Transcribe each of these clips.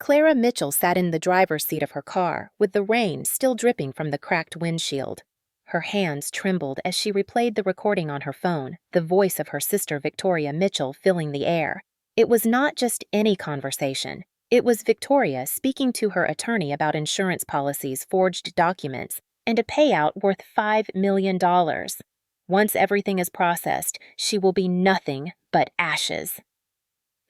Clara Mitchell sat in the driver's seat of her car, with the rain still dripping from the cracked windshield. Her hands trembled as she replayed the recording on her phone, the voice of her sister Victoria Mitchell filling the air. It was not just any conversation. It was Victoria speaking to her attorney about insurance policies, forged documents, and a payout worth $5 million. Once everything is processed, she will be nothing but ashes.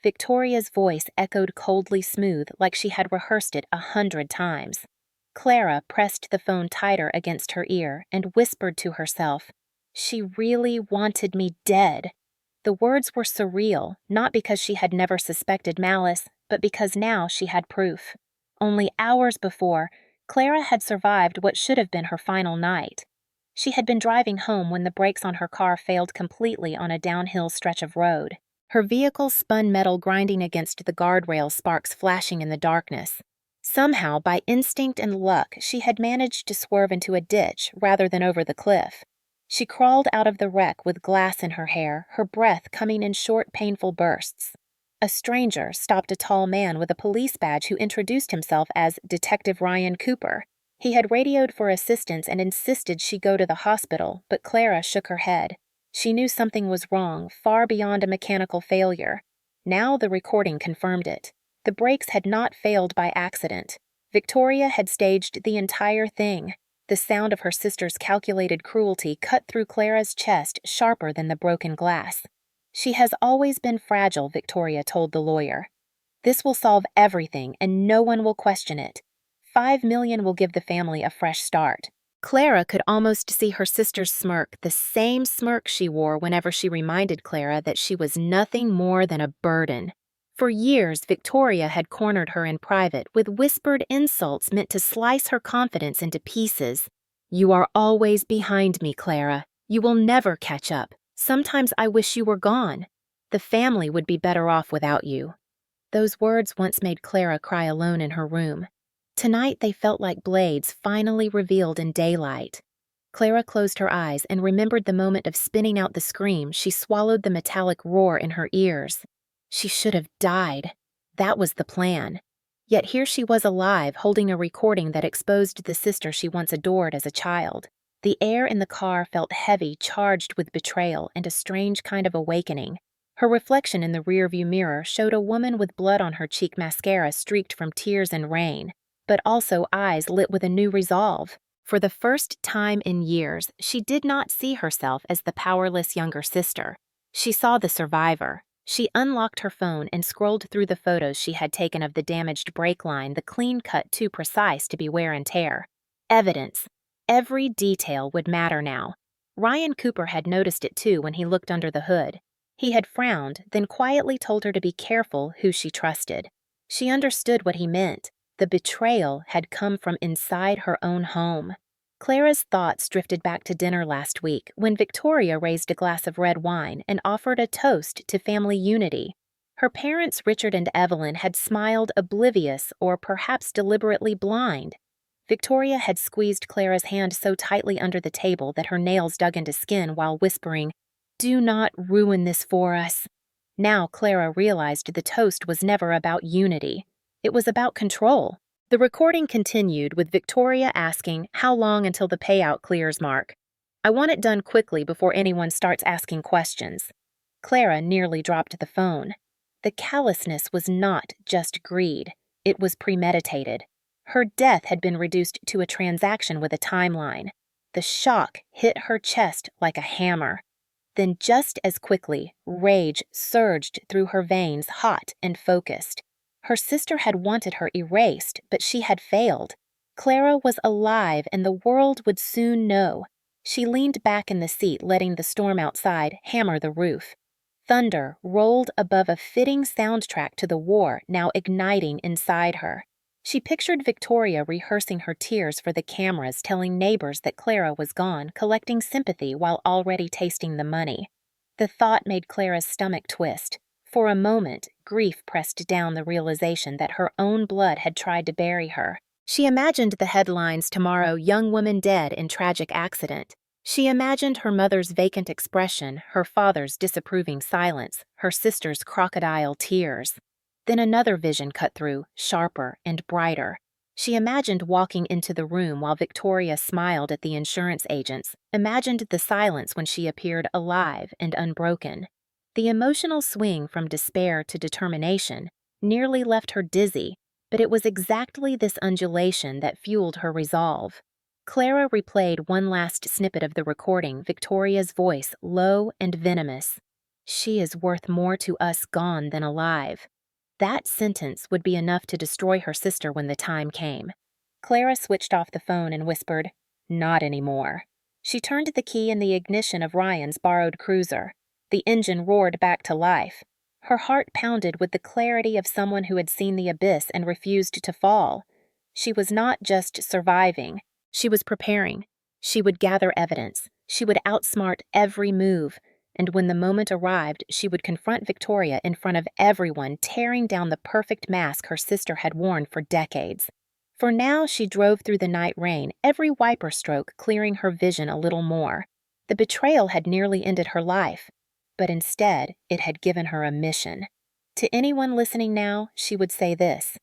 Victoria's voice echoed coldly smooth like she had rehearsed it 100 times. Clara pressed the phone tighter against her ear and whispered to herself, "She really wanted me dead." The words were surreal, not because she had never suspected malice, but because now she had proof. Only hours before, Clara had survived what should have been her final night. She had been driving home when the brakes on her car failed completely on a downhill stretch of road. Her vehicle spun metal grinding against the guardrail, sparks flashing in the darkness. Somehow, by instinct and luck, she had managed to swerve into a ditch rather than over the cliff. She crawled out of the wreck with glass in her hair, her breath coming in short, painful bursts. A stranger stopped a tall man with a police badge who introduced himself as Detective Ryan Cooper. He had radioed for assistance and insisted she go to the hospital, but Clara shook her head. She knew something was wrong, far beyond a mechanical failure. Now the recording confirmed it. The brakes had not failed by accident. Victoria had staged the entire thing. The sound of her sister's calculated cruelty cut through Clara's chest sharper than the broken glass. "She has always been fragile," Victoria told the lawyer. "This will solve everything, and no one will question it. $5 million will give the family a fresh start." Clara could almost see her sister's smirk, the same smirk she wore whenever she reminded Clara that she was nothing more than a burden. For years, Victoria had cornered her in private with whispered insults meant to slice her confidence into pieces. "You are always behind me, Clara. You will never catch up. Sometimes I wish you were gone. The family would be better off without you." Those words once made Clara cry alone in her room. Tonight they felt like blades finally revealed in daylight. Clara closed her eyes and remembered the moment of spinning out the scream. She swallowed the metallic roar in her ears. She should have died. That was the plan. Yet here she was alive, holding a recording that exposed the sister she once adored as a child. The air in the car felt heavy, charged with betrayal and a strange kind of awakening. Her reflection in the rearview mirror showed a woman with blood on her cheek, mascara streaked from tears and rain, but also eyes lit with a new resolve. For the first time in years, she did not see herself as the powerless younger sister. She saw the survivor. She unlocked her phone and scrolled through the photos she had taken of the damaged brake line, the clean cut too precise to be wear and tear. Evidence. Every detail would matter now. Ryan Cooper had noticed it too when he looked under the hood. He had frowned, then quietly told her to be careful who she trusted. She understood what he meant. The betrayal had come from inside her own home. Clara's thoughts drifted back to dinner last week when Victoria raised a glass of red wine and offered a toast to family unity. Her parents, Richard and Evelyn, had smiled oblivious or perhaps deliberately blind. Victoria had squeezed Clara's hand so tightly under the table that her nails dug into skin while whispering, "Do not ruin this for us." Now Clara realized the toast was never about unity. It was about control. The recording continued with Victoria asking, "How long until the payout clears, Mark? I want it done quickly before anyone starts asking questions." Clara nearly dropped the phone. The callousness was not just greed. It was premeditated. Her death had been reduced to a transaction with a timeline. The shock hit her chest like a hammer. Then just as quickly, rage surged through her veins, hot and focused. Her sister had wanted her erased, but she had failed. Clara was alive, and the world would soon know. She leaned back in the seat, letting the storm outside hammer the roof. Thunder rolled above a fitting soundtrack to the war now igniting inside her. She pictured Victoria rehearsing her tears for the cameras, telling neighbors that Clara was gone, collecting sympathy while already tasting the money. The thought made Clara's stomach twist. For a moment, grief pressed down the realization that her own blood had tried to bury her. She imagined the headlines tomorrow, "Young woman dead in tragic accident." She imagined her mother's vacant expression, her father's disapproving silence, her sister's crocodile tears. Then another vision cut through, sharper and brighter. She imagined walking into the room while Victoria smiled at the insurance agents, imagined the silence when she appeared alive and unbroken. The emotional swing from despair to determination nearly left her dizzy, but it was exactly this undulation that fueled her resolve. Clara replayed one last snippet of the recording, Victoria's voice low and venomous. "She is worth more to us gone than alive." That sentence would be enough to destroy her sister when the time came. Clara switched off the phone and whispered, "Not anymore." She turned the key in the ignition of Ryan's borrowed cruiser. The engine roared back to life. Her heart pounded with the clarity of someone who had seen the abyss and refused to fall. She was not just surviving, she was preparing. She would gather evidence. She would outsmart every move. And when the moment arrived, she would confront Victoria in front of everyone, tearing down the perfect mask her sister had worn for decades. For now, she drove through the night rain, every wiper stroke clearing her vision a little more. The betrayal had nearly ended her life, but instead, it had given her a mission. To anyone listening now, she would say this: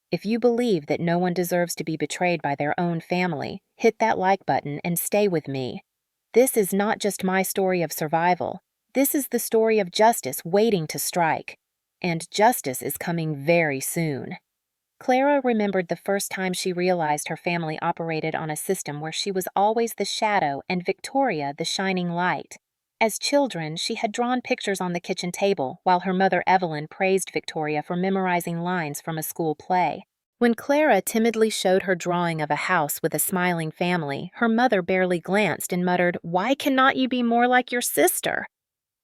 if you believe that no one deserves to be betrayed by their own family, hit that like button and stay with me. This is not just my story of survival. This is the story of justice waiting to strike. And justice is coming very soon. Clara remembered the first time she realized her family operated on a system where she was always the shadow and Victoria the shining light. As children, she had drawn pictures on the kitchen table while her mother Evelyn praised Victoria for memorizing lines from a school play. When Clara timidly showed her drawing of a house with a smiling family, her mother barely glanced and muttered, "Why cannot you be more like your sister?"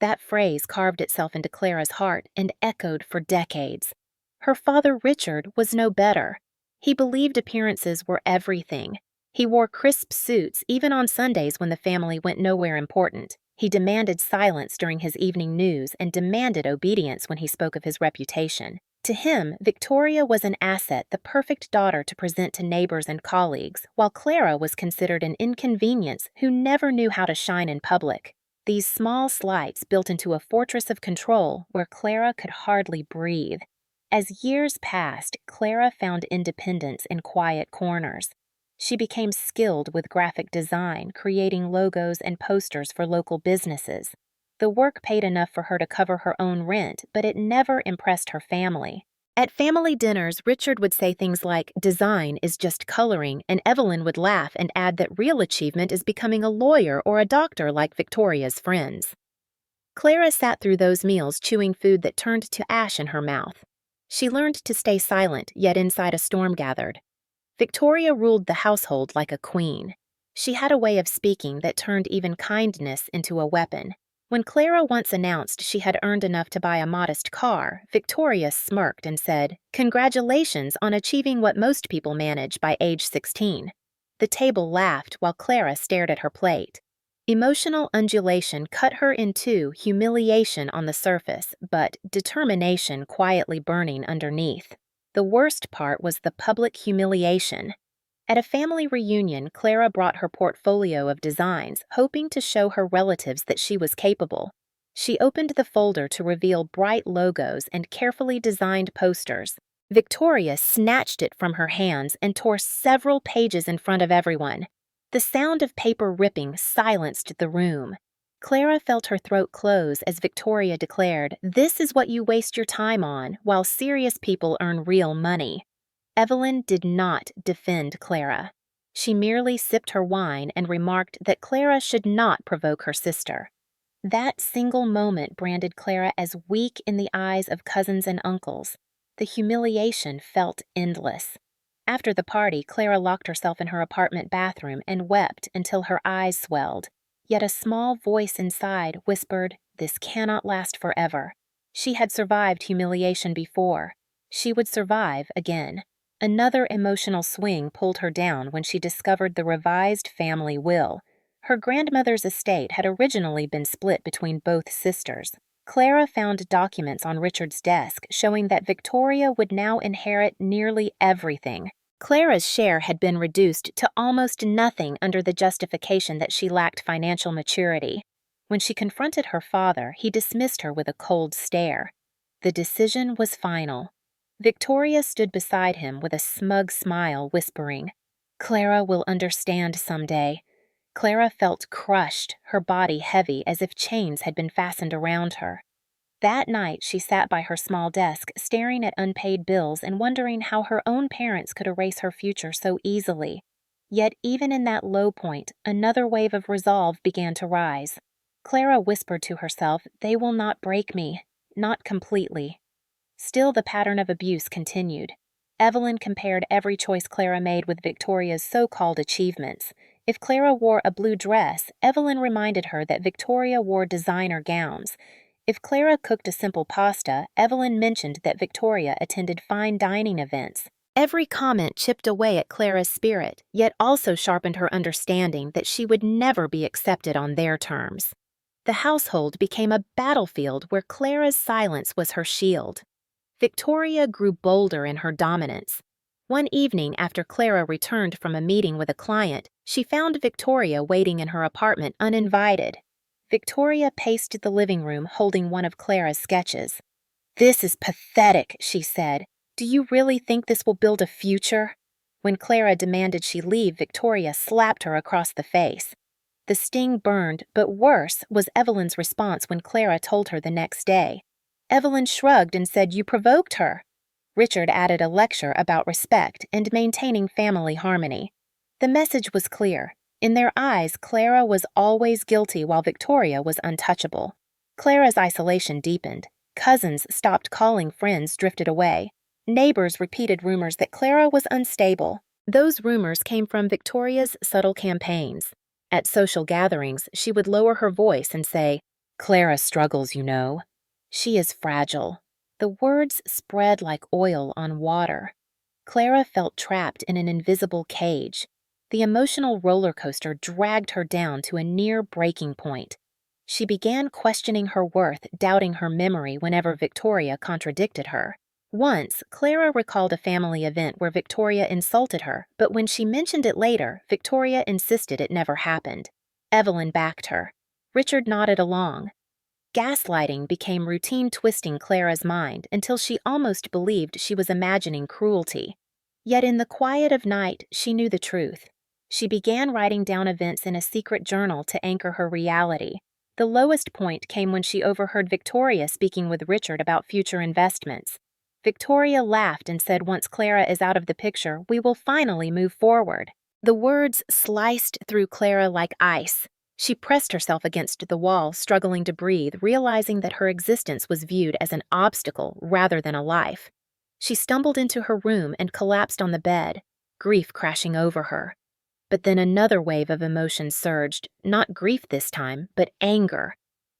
That phrase carved itself into Clara's heart and echoed for decades. Her father, Richard, was no better. He believed appearances were everything. He wore crisp suits even on Sundays when the family went nowhere important. He demanded silence during his evening news and demanded obedience when he spoke of his reputation. To him, Victoria was an asset, the perfect daughter to present to neighbors and colleagues, while Clara was considered an inconvenience who never knew how to shine in public. These small slights built into a fortress of control where Clara could hardly breathe. As years passed, Clara found independence in quiet corners. She became skilled with graphic design, creating logos and posters for local businesses. The work paid enough for her to cover her own rent, but it never impressed her family. At family dinners, Richard would say things like, "Design is just coloring," and Evelyn would laugh and add that real achievement is becoming a lawyer or a doctor like Victoria's friends. Clara sat through those meals chewing food that turned to ash in her mouth. She learned to stay silent, yet inside a storm gathered. Victoria ruled the household like a queen. She had a way of speaking that turned even kindness into a weapon. When Clara once announced she had earned enough to buy a modest car, Victoria smirked and said, "Congratulations on achieving what most people manage by age 16. The table laughed while Clara stared at her plate. Emotional undulation cut her in two, humiliation on the surface, but determination quietly burning underneath. The worst part was the public humiliation. At a family reunion, Clara brought her portfolio of designs, hoping to show her relatives that she was capable. She opened the folder to reveal bright logos and carefully designed posters. Victoria snatched it from her hands and tore several pages in front of everyone. The sound of paper ripping silenced the room. Clara felt her throat close as Victoria declared, "This is what you waste your time on, while serious people earn real money." Evelyn did not defend Clara. She merely sipped her wine and remarked that Clara should not provoke her sister. That single moment branded Clara as weak in the eyes of cousins and uncles. The humiliation felt endless. After the party, Clara locked herself in her apartment bathroom and wept until her eyes swelled. Yet a small voice inside whispered, "This cannot last forever." She had survived humiliation before. She would survive again. Another emotional swing pulled her down when she discovered the revised family will. Her grandmother's estate had originally been split between both sisters. Clara found documents on Richard's desk showing that Victoria would now inherit nearly everything. Clara's share had been reduced to almost nothing under the justification that she lacked financial maturity. When she confronted her father, he dismissed her with a cold stare. The decision was final. Victoria stood beside him with a smug smile, whispering, "Clara will understand someday." Clara felt crushed, her body heavy as if chains had been fastened around her. That night, she sat by her small desk, staring at unpaid bills and wondering how her own parents could erase her future so easily. Yet, even in that low point, another wave of resolve began to rise. Clara whispered to herself, "They will not break me. Not completely." Still, the pattern of abuse continued. Evelyn compared every choice Clara made with Victoria's so-called achievements. If Clara wore a blue dress, Evelyn reminded her that Victoria wore designer gowns. If Clara cooked a simple pasta, Evelyn mentioned that Victoria attended fine dining events. Every comment chipped away at Clara's spirit, yet also sharpened her understanding that she would never be accepted on their terms. The household became a battlefield where Clara's silence was her shield. Victoria grew bolder in her dominance. One evening after Clara returned from a meeting with a client, she found Victoria waiting in her apartment uninvited. Victoria paced the living room holding one of Clara's sketches. "This is pathetic," she said. "Do you really think this will build a future?" When Clara demanded she leave, Victoria slapped her across the face. The sting burned, but worse was Evelyn's response when Clara told her the next day. Evelyn shrugged and said, "You provoked her." Richard added a lecture about respect and maintaining family harmony. The message was clear. In their eyes, Clara was always guilty while Victoria was untouchable. Clara's isolation deepened. Cousins stopped calling, friends drifted away. Neighbors repeated rumors that Clara was unstable. Those rumors came from Victoria's subtle campaigns. At social gatherings, she would lower her voice and say, "Clara struggles, you know. She is fragile." The words spread like oil on water. Clara felt trapped in an invisible cage. The emotional roller coaster dragged her down to a near breaking point. She began questioning her worth, doubting her memory whenever Victoria contradicted her. Once, Clara recalled a family event where Victoria insulted her, but when she mentioned it later, Victoria insisted it never happened. Evelyn backed her. Richard nodded along. Gaslighting became routine, twisting Clara's mind until she almost believed she was imagining cruelty. Yet in the quiet of night, she knew the truth. She began writing down events in a secret journal to anchor her reality. The lowest point came when she overheard Victoria speaking with Richard about future investments. Victoria laughed and said, "Once Clara is out of the picture, we will finally move forward." The words sliced through Clara like ice. She pressed herself against the wall, struggling to breathe, realizing that her existence was viewed as an obstacle rather than a life. She stumbled into her room and collapsed on the bed, grief crashing over her. But then another wave of emotion surged, not grief this time, but anger.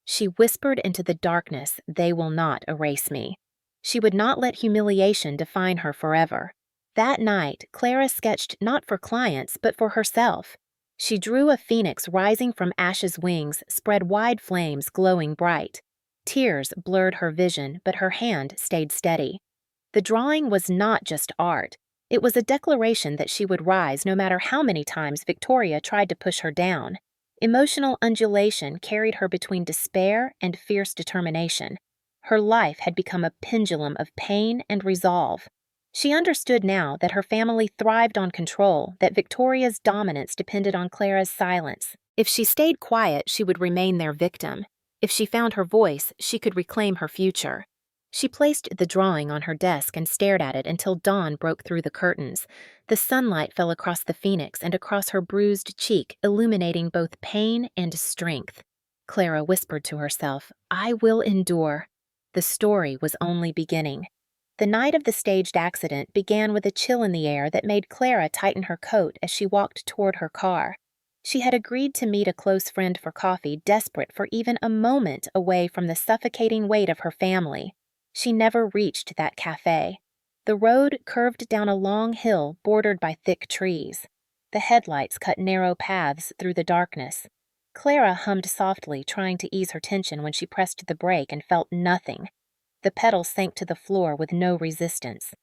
She whispered into the darkness, "They will not erase me." She would not let humiliation define her forever. That night, Clara sketched not for clients, but for herself. She drew a phoenix rising from ashes' wings, spread wide flames glowing bright. Tears blurred her vision, but her hand stayed steady. The drawing was not just art. It was a declaration that she would rise no matter how many times Victoria tried to push her down. Emotional undulation carried her between despair and fierce determination. Her life had become a pendulum of pain and resolve. She understood now that her family thrived on control, that Victoria's dominance depended on Clara's silence. If she stayed quiet, she would remain their victim. If she found her voice, she could reclaim her future. She placed the drawing on her desk and stared at it until dawn broke through the curtains. The sunlight fell across the phoenix and across her bruised cheek, illuminating both pain and strength. Clara whispered to herself, "I will endure." The story was only beginning. The night of the staged accident began with a chill in the air that made Clara tighten her coat as she walked toward her car. She had agreed to meet a close friend for coffee, desperate for even a moment away from the suffocating weight of her family. She never reached that cafe. The road curved down a long hill bordered by thick trees. The headlights cut narrow paths through the darkness. Clara hummed softly, trying to ease her tension when she pressed the brake and felt nothing. The pedal sank to the floor with no resistance.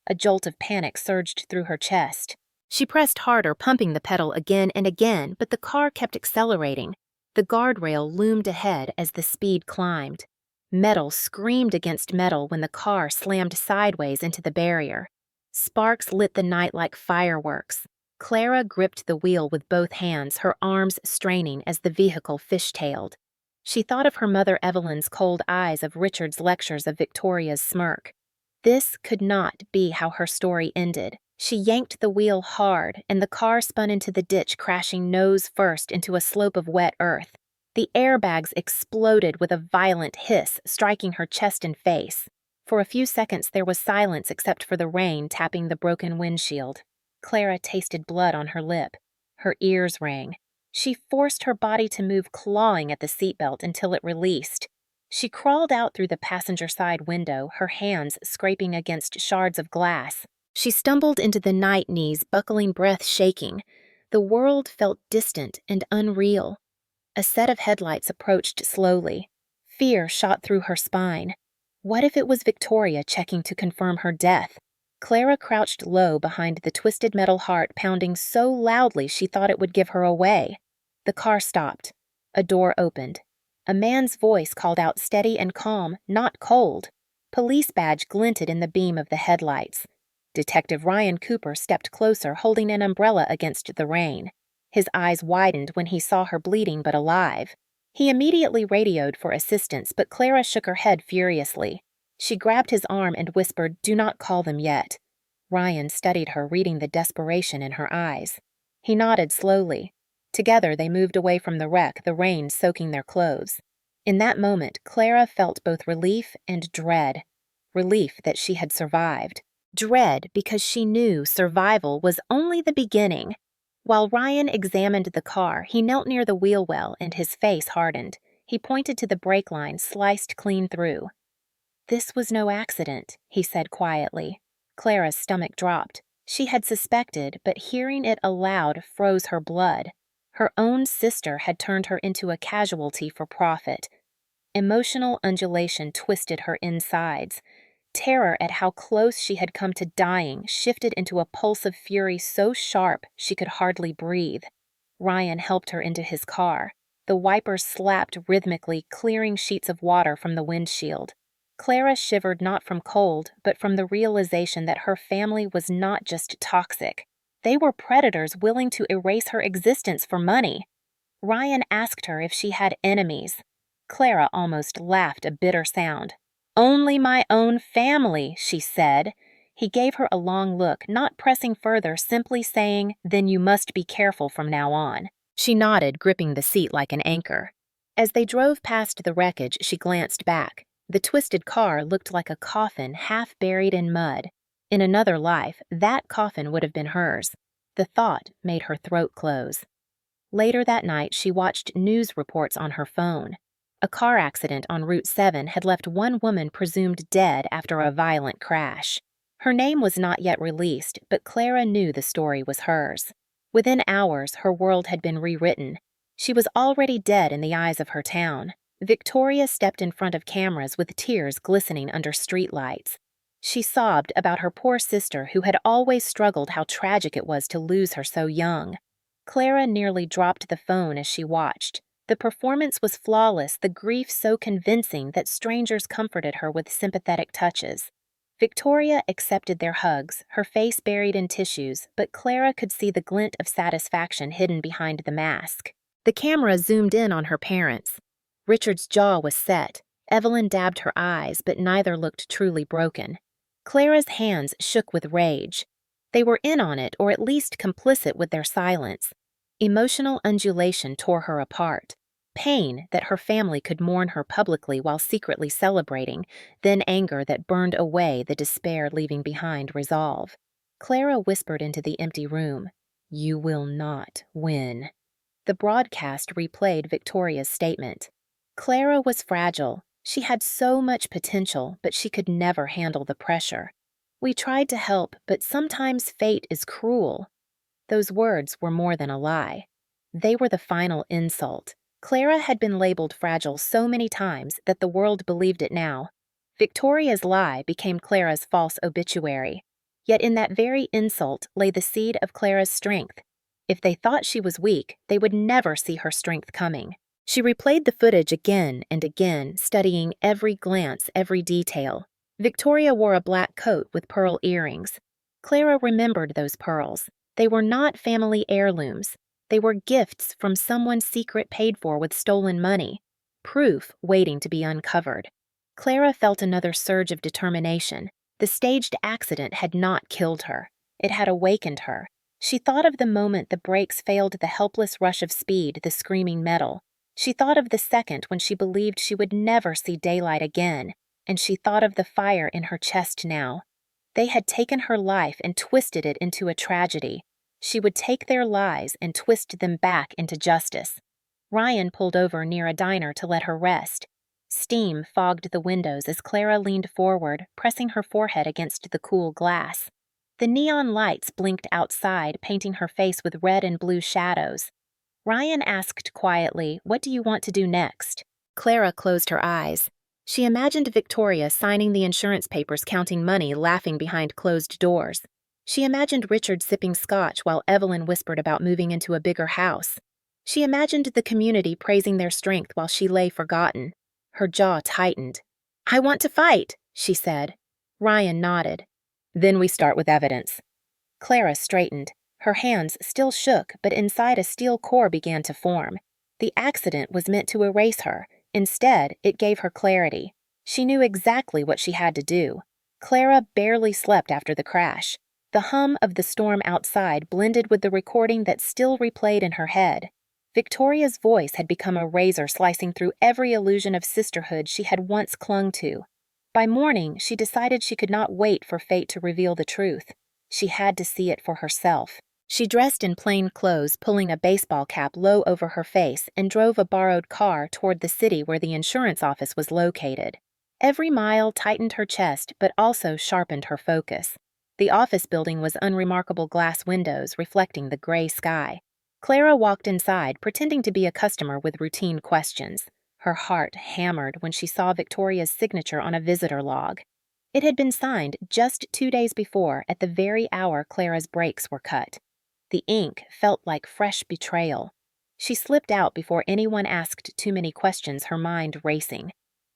A jolt of panic surged through her chest. She pressed harder, pumping the pedal again and again, but the car kept accelerating. The guardrail loomed ahead as the speed climbed. Metal screamed against metal when the car slammed sideways into the barrier. Sparks lit the night like fireworks. Clara gripped the wheel with both hands, her arms straining as the vehicle fishtailed. She thought of her mother Evelyn's cold eyes, of Richard's lectures, of Victoria's smirk. This could not be how her story ended. She yanked the wheel hard, and the car spun into the ditch, crashing nose first into a slope of wet earth. The airbags exploded with a violent hiss, striking her chest and face. For a few seconds there was silence except for the rain tapping the broken windshield. Clara tasted blood on her lip. Her ears rang. She forced her body to move, clawing at the seatbelt until it released. She crawled out through the passenger side window, her hands scraping against shards of glass. She stumbled into the night, knees buckling, breath shaking. The world felt distant and unreal. A set of headlights approached slowly. Fear shot through her spine. What if it was Victoria checking to confirm her death? Clara crouched low behind the twisted metal heart, pounding so loudly she thought it would give her away. The car stopped. A door opened. A man's voice called out, steady and calm, not cold. Police badge glinted in the beam of the headlights. Detective Ryan Cooper stepped closer, holding an umbrella against the rain. His eyes widened when he saw her bleeding but alive. He immediately radioed for assistance, but Clara shook her head furiously. She grabbed his arm and whispered, "Do not call them yet." Ryan studied her, reading the desperation in her eyes. He nodded slowly. Together they moved away from the wreck, the rain soaking their clothes. In that moment, Clara felt both relief and dread. Relief that she had survived. Dread because she knew survival was only the beginning. While Ryan examined the car, he knelt near the wheel well and his face hardened. He pointed to the brake line sliced clean through. "This was no accident," he said quietly. Clara's stomach dropped. She had suspected, but hearing it aloud froze her blood. Her own sister had turned her into a casualty for profit. Emotional undulation twisted her insides. Terror at how close she had come to dying shifted into a pulse of fury so sharp she could hardly breathe. Ryan helped her into his car. The wipers slapped rhythmically, clearing sheets of water from the windshield. Clara shivered not from cold, but from the realization that her family was not just toxic. They were predators willing to erase her existence for money. Ryan asked her if she had enemies. Clara almost laughed a bitter sound. "Only my own family," she said. He gave her a long look, not pressing further, simply saying, "Then you must be careful from now on." She nodded, gripping the seat like an anchor. As they drove past the wreckage, she glanced back. The twisted car looked like a coffin half buried in mud. In another life, that coffin would have been hers. The thought made her throat close. Later that night, she watched news reports on her phone. A car accident on Route 7 had left one woman presumed dead after a violent crash. Her name was not yet released, but Clara knew the story was hers. Within hours, her world had been rewritten. She was already dead in the eyes of her town. Victoria stepped in front of cameras with tears glistening under streetlights. She sobbed about her poor sister who had always struggled, how tragic it was to lose her so young. Clara nearly dropped the phone as she watched. The performance was flawless, the grief so convincing that strangers comforted her with sympathetic touches. Victoria accepted their hugs, her face buried in tissues, but Clara could see the glint of satisfaction hidden behind the mask. The camera zoomed in on her parents. Richard's jaw was set. Evelyn dabbed her eyes, but neither looked truly broken. Clara's hands shook with rage. They were in on it, or at least complicit with their silence. Emotional undulation tore her apart. Pain that her family could mourn her publicly while secretly celebrating, then anger that burned away the despair, leaving behind resolve. Clara whispered into the empty room, "You will not win." The broadcast replayed Victoria's statement. Clara was fragile. She had so much potential, but she could never handle the pressure. "We tried to help, but sometimes fate is cruel." Those words were more than a lie. They were the final insult. Clara had been labeled fragile so many times that the world believed it now. Victoria's lie became Clara's false obituary. Yet in that very insult lay the seed of Clara's strength. If they thought she was weak, they would never see her strength coming. She replayed the footage again and again, studying every glance, every detail. Victoria wore a black coat with pearl earrings. Clara remembered those pearls. They were not family heirlooms. They were gifts from someone's secret paid for with stolen money. Proof waiting to be uncovered. Clara felt another surge of determination. The staged accident had not killed her. It had awakened her. She thought of the moment the brakes failed the helpless rush of speed, the screaming metal. She thought of the second when she believed she would never see daylight again, and she thought of the fire in her chest now. They had taken her life and twisted it into a tragedy. She would take their lies and twist them back into justice. Ryan pulled over near a diner to let her rest. Steam fogged the windows as Clara leaned forward, pressing her forehead against the cool glass. The neon lights blinked outside, painting her face with red and blue shadows. Ryan asked quietly, "What do you want to do next?" Clara closed her eyes. She imagined Victoria signing the insurance papers, counting money, laughing behind closed doors. She imagined Richard sipping scotch while Evelyn whispered about moving into a bigger house. She imagined the community praising their strength while she lay forgotten. Her jaw tightened. "I want to fight," she said. Ryan nodded. "Then we start with evidence." Clara straightened. Her hands still shook, but inside a steel core began to form. The accident was meant to erase her. Instead, it gave her clarity. She knew exactly what she had to do. Clara barely slept after the crash. The hum of the storm outside blended with the recording that still replayed in her head. Victoria's voice had become a razor slicing through every illusion of sisterhood she had once clung to. By morning, she decided she could not wait for fate to reveal the truth. She had to see it for herself. She dressed in plain clothes, pulling a baseball cap low over her face, and drove a borrowed car toward the city where the insurance office was located. Every mile tightened her chest, but also sharpened her focus. The office building was unremarkable glass windows reflecting the gray sky. Clara walked inside, pretending to be a customer with routine questions. Her heart hammered when she saw Victoria's signature on a visitor log. It had been signed just 2 days before, at the very hour Clara's brakes were cut. The ink felt like fresh betrayal. She slipped out before anyone asked too many questions, her mind racing.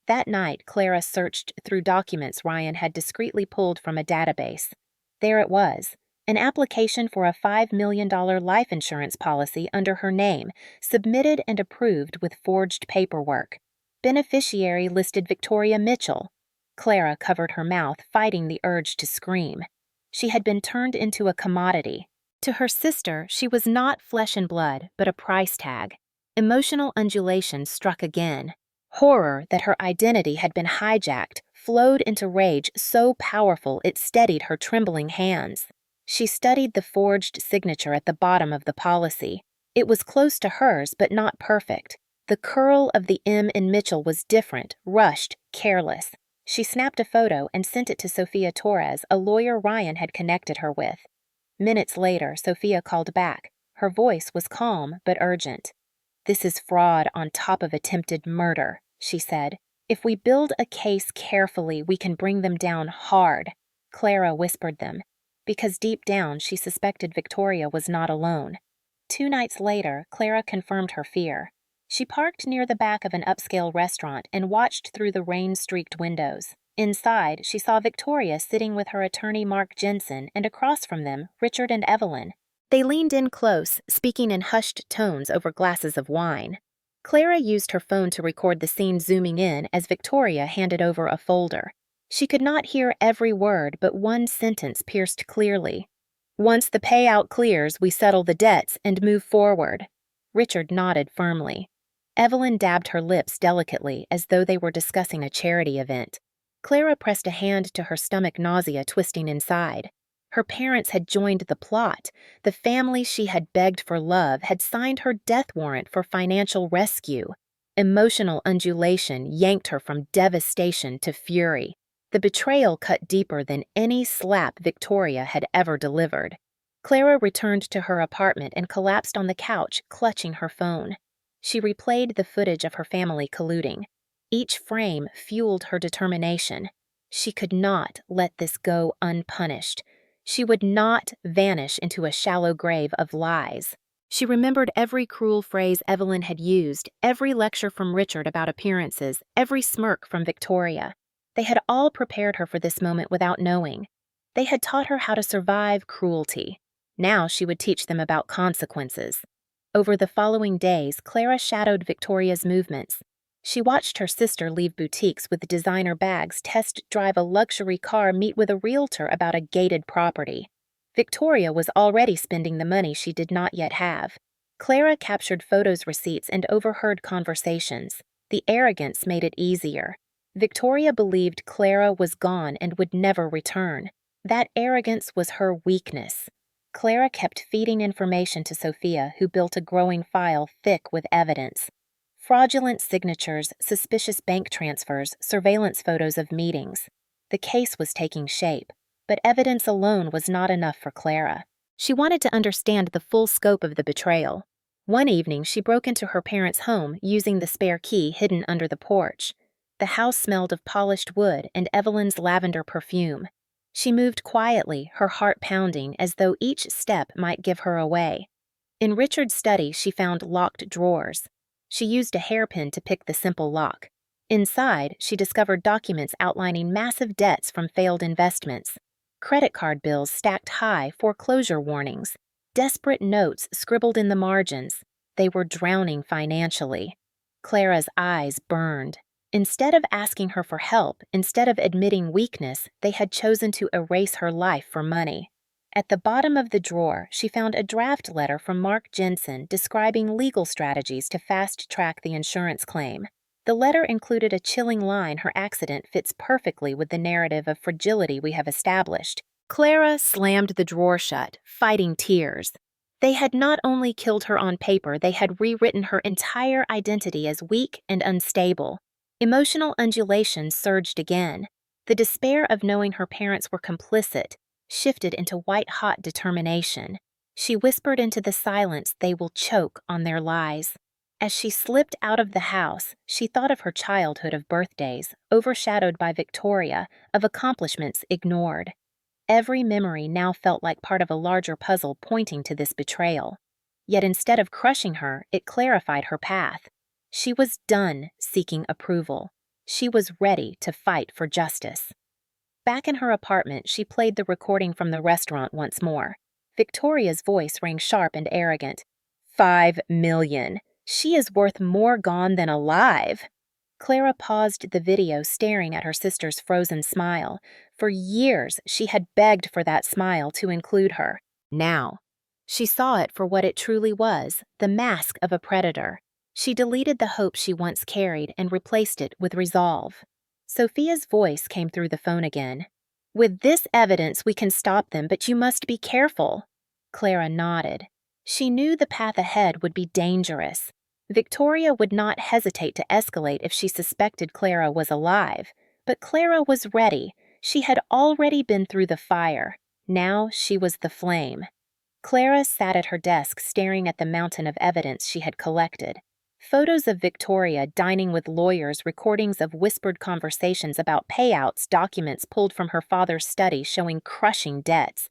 That night, Clara searched through documents Ryan had discreetly pulled from a database. There it was, an application for a $5 million life insurance policy under her name, submitted and approved with forged paperwork. Beneficiary listed Victoria Mitchell. Clara covered her mouth, fighting the urge to scream. She had been turned into a commodity. To her sister, she was not flesh and blood, but a price tag. Emotional undulation struck again. Horror that her identity had been hijacked flowed into rage so powerful it steadied her trembling hands. She studied the forged signature at the bottom of the policy. It was close to hers, but not perfect. The curl of the M in Mitchell was different, rushed, careless. She snapped a photo and sent it to Sophia Torres, a lawyer Ryan had connected her with. Minutes later, Sophia called back. Her voice was calm but urgent. "This is fraud on top of attempted murder," she said. "If we build a case carefully, we can bring them down hard." Clara whispered them, because deep down she suspected Victoria was not alone. 2 nights later, Clara confirmed her fear. She parked near the back of an upscale restaurant and watched through the rain-streaked windows. Inside, she saw Victoria sitting with her attorney Mark Jensen, and across from them, Richard and Evelyn. They leaned in close, speaking in hushed tones over glasses of wine. Clara used her phone to record the scene, zooming in as Victoria handed over a folder. She could not hear every word, but one sentence pierced clearly. "Once the payout clears, we settle the debts and move forward." Richard nodded firmly. Evelyn dabbed her lips delicately, as though they were discussing a charity event. Clara pressed a hand to her stomach, nausea twisting inside. Her parents had joined the plot. The family she had begged for love had signed her death warrant for financial rescue. Emotional undulation yanked her from devastation to fury. The betrayal cut deeper than any slap Victoria had ever delivered. Clara returned to her apartment and collapsed on the couch, clutching her phone. She replayed the footage of her family colluding. Each frame fueled her determination. She could not let this go unpunished. She would not vanish into a shallow grave of lies. She remembered every cruel phrase Evelyn had used, every lecture from Richard about appearances, every smirk from Victoria. They had all prepared her for this moment without knowing. They had taught her how to survive cruelty. Now she would teach them about consequences. Over the following days, Clara shadowed Victoria's movements. She watched her sister leave boutiques with designer bags, test drive a luxury car, meet with a realtor about a gated property. Victoria was already spending the money she did not yet have. Clara captured photos, receipts, and overheard conversations. The arrogance made it easier. Victoria believed Clara was gone and would never return. That arrogance was her weakness. Clara kept feeding information to Sophia, who built a growing file thick with evidence. Fraudulent signatures, suspicious bank transfers, surveillance photos of meetings. The case was taking shape, but evidence alone was not enough for Clara. She wanted to understand the full scope of the betrayal. One evening, she broke into her parents' home using the spare key hidden under the porch. The house smelled of polished wood and Evelyn's lavender perfume. She moved quietly, her heart pounding, as though each step might give her away. In Richard's study, she found locked drawers. She used a hairpin to pick the simple lock. Inside, she discovered documents outlining massive debts from failed investments. Credit card bills stacked high, foreclosure warnings. Desperate notes scribbled in the margins. They were drowning financially. Clara's eyes burned. Instead of asking her for help, instead of admitting weakness, they had chosen to erase her life for money. At the bottom of the drawer, she found a draft letter from Mark Jensen describing legal strategies to fast-track the insurance claim. The letter included a chilling line: her accident fits perfectly with the narrative of fragility we have established. Clara slammed the drawer shut, fighting tears. They had not only killed her on paper, they had rewritten her entire identity as weak and unstable. Emotional undulations surged again. The despair of knowing her parents were complicit shifted into white-hot determination. She whispered into the silence, "They will choke on their lies." As she slipped out of the house, she thought of her childhood, of birthdays, overshadowed by Victoria, of accomplishments ignored. Every memory now felt like part of a larger puzzle pointing to this betrayal. Yet instead of crushing her, it clarified her path. She was done seeking approval. She was ready to fight for justice. Back in her apartment, she played the recording from the restaurant once more. Victoria's voice rang sharp and arrogant. 5 million. She is worth more gone than alive. Clara paused the video, staring at her sister's frozen smile. For years, she had begged for that smile to include her. Now, she saw it for what it truly was, the mask of a predator. She deleted the hope she once carried and replaced it with resolve. Sophia's voice came through the phone again. "With this evidence, we can stop them, but you must be careful." Clara nodded. She knew the path ahead would be dangerous. Victoria would not hesitate to escalate if she suspected Clara was alive. But Clara was ready. She had already been through the fire. Now she was the flame. Clara sat at her desk, staring at the mountain of evidence she had collected. Photos of Victoria dining with lawyers, recordings of whispered conversations about payouts, documents pulled from her father's study showing crushing debts.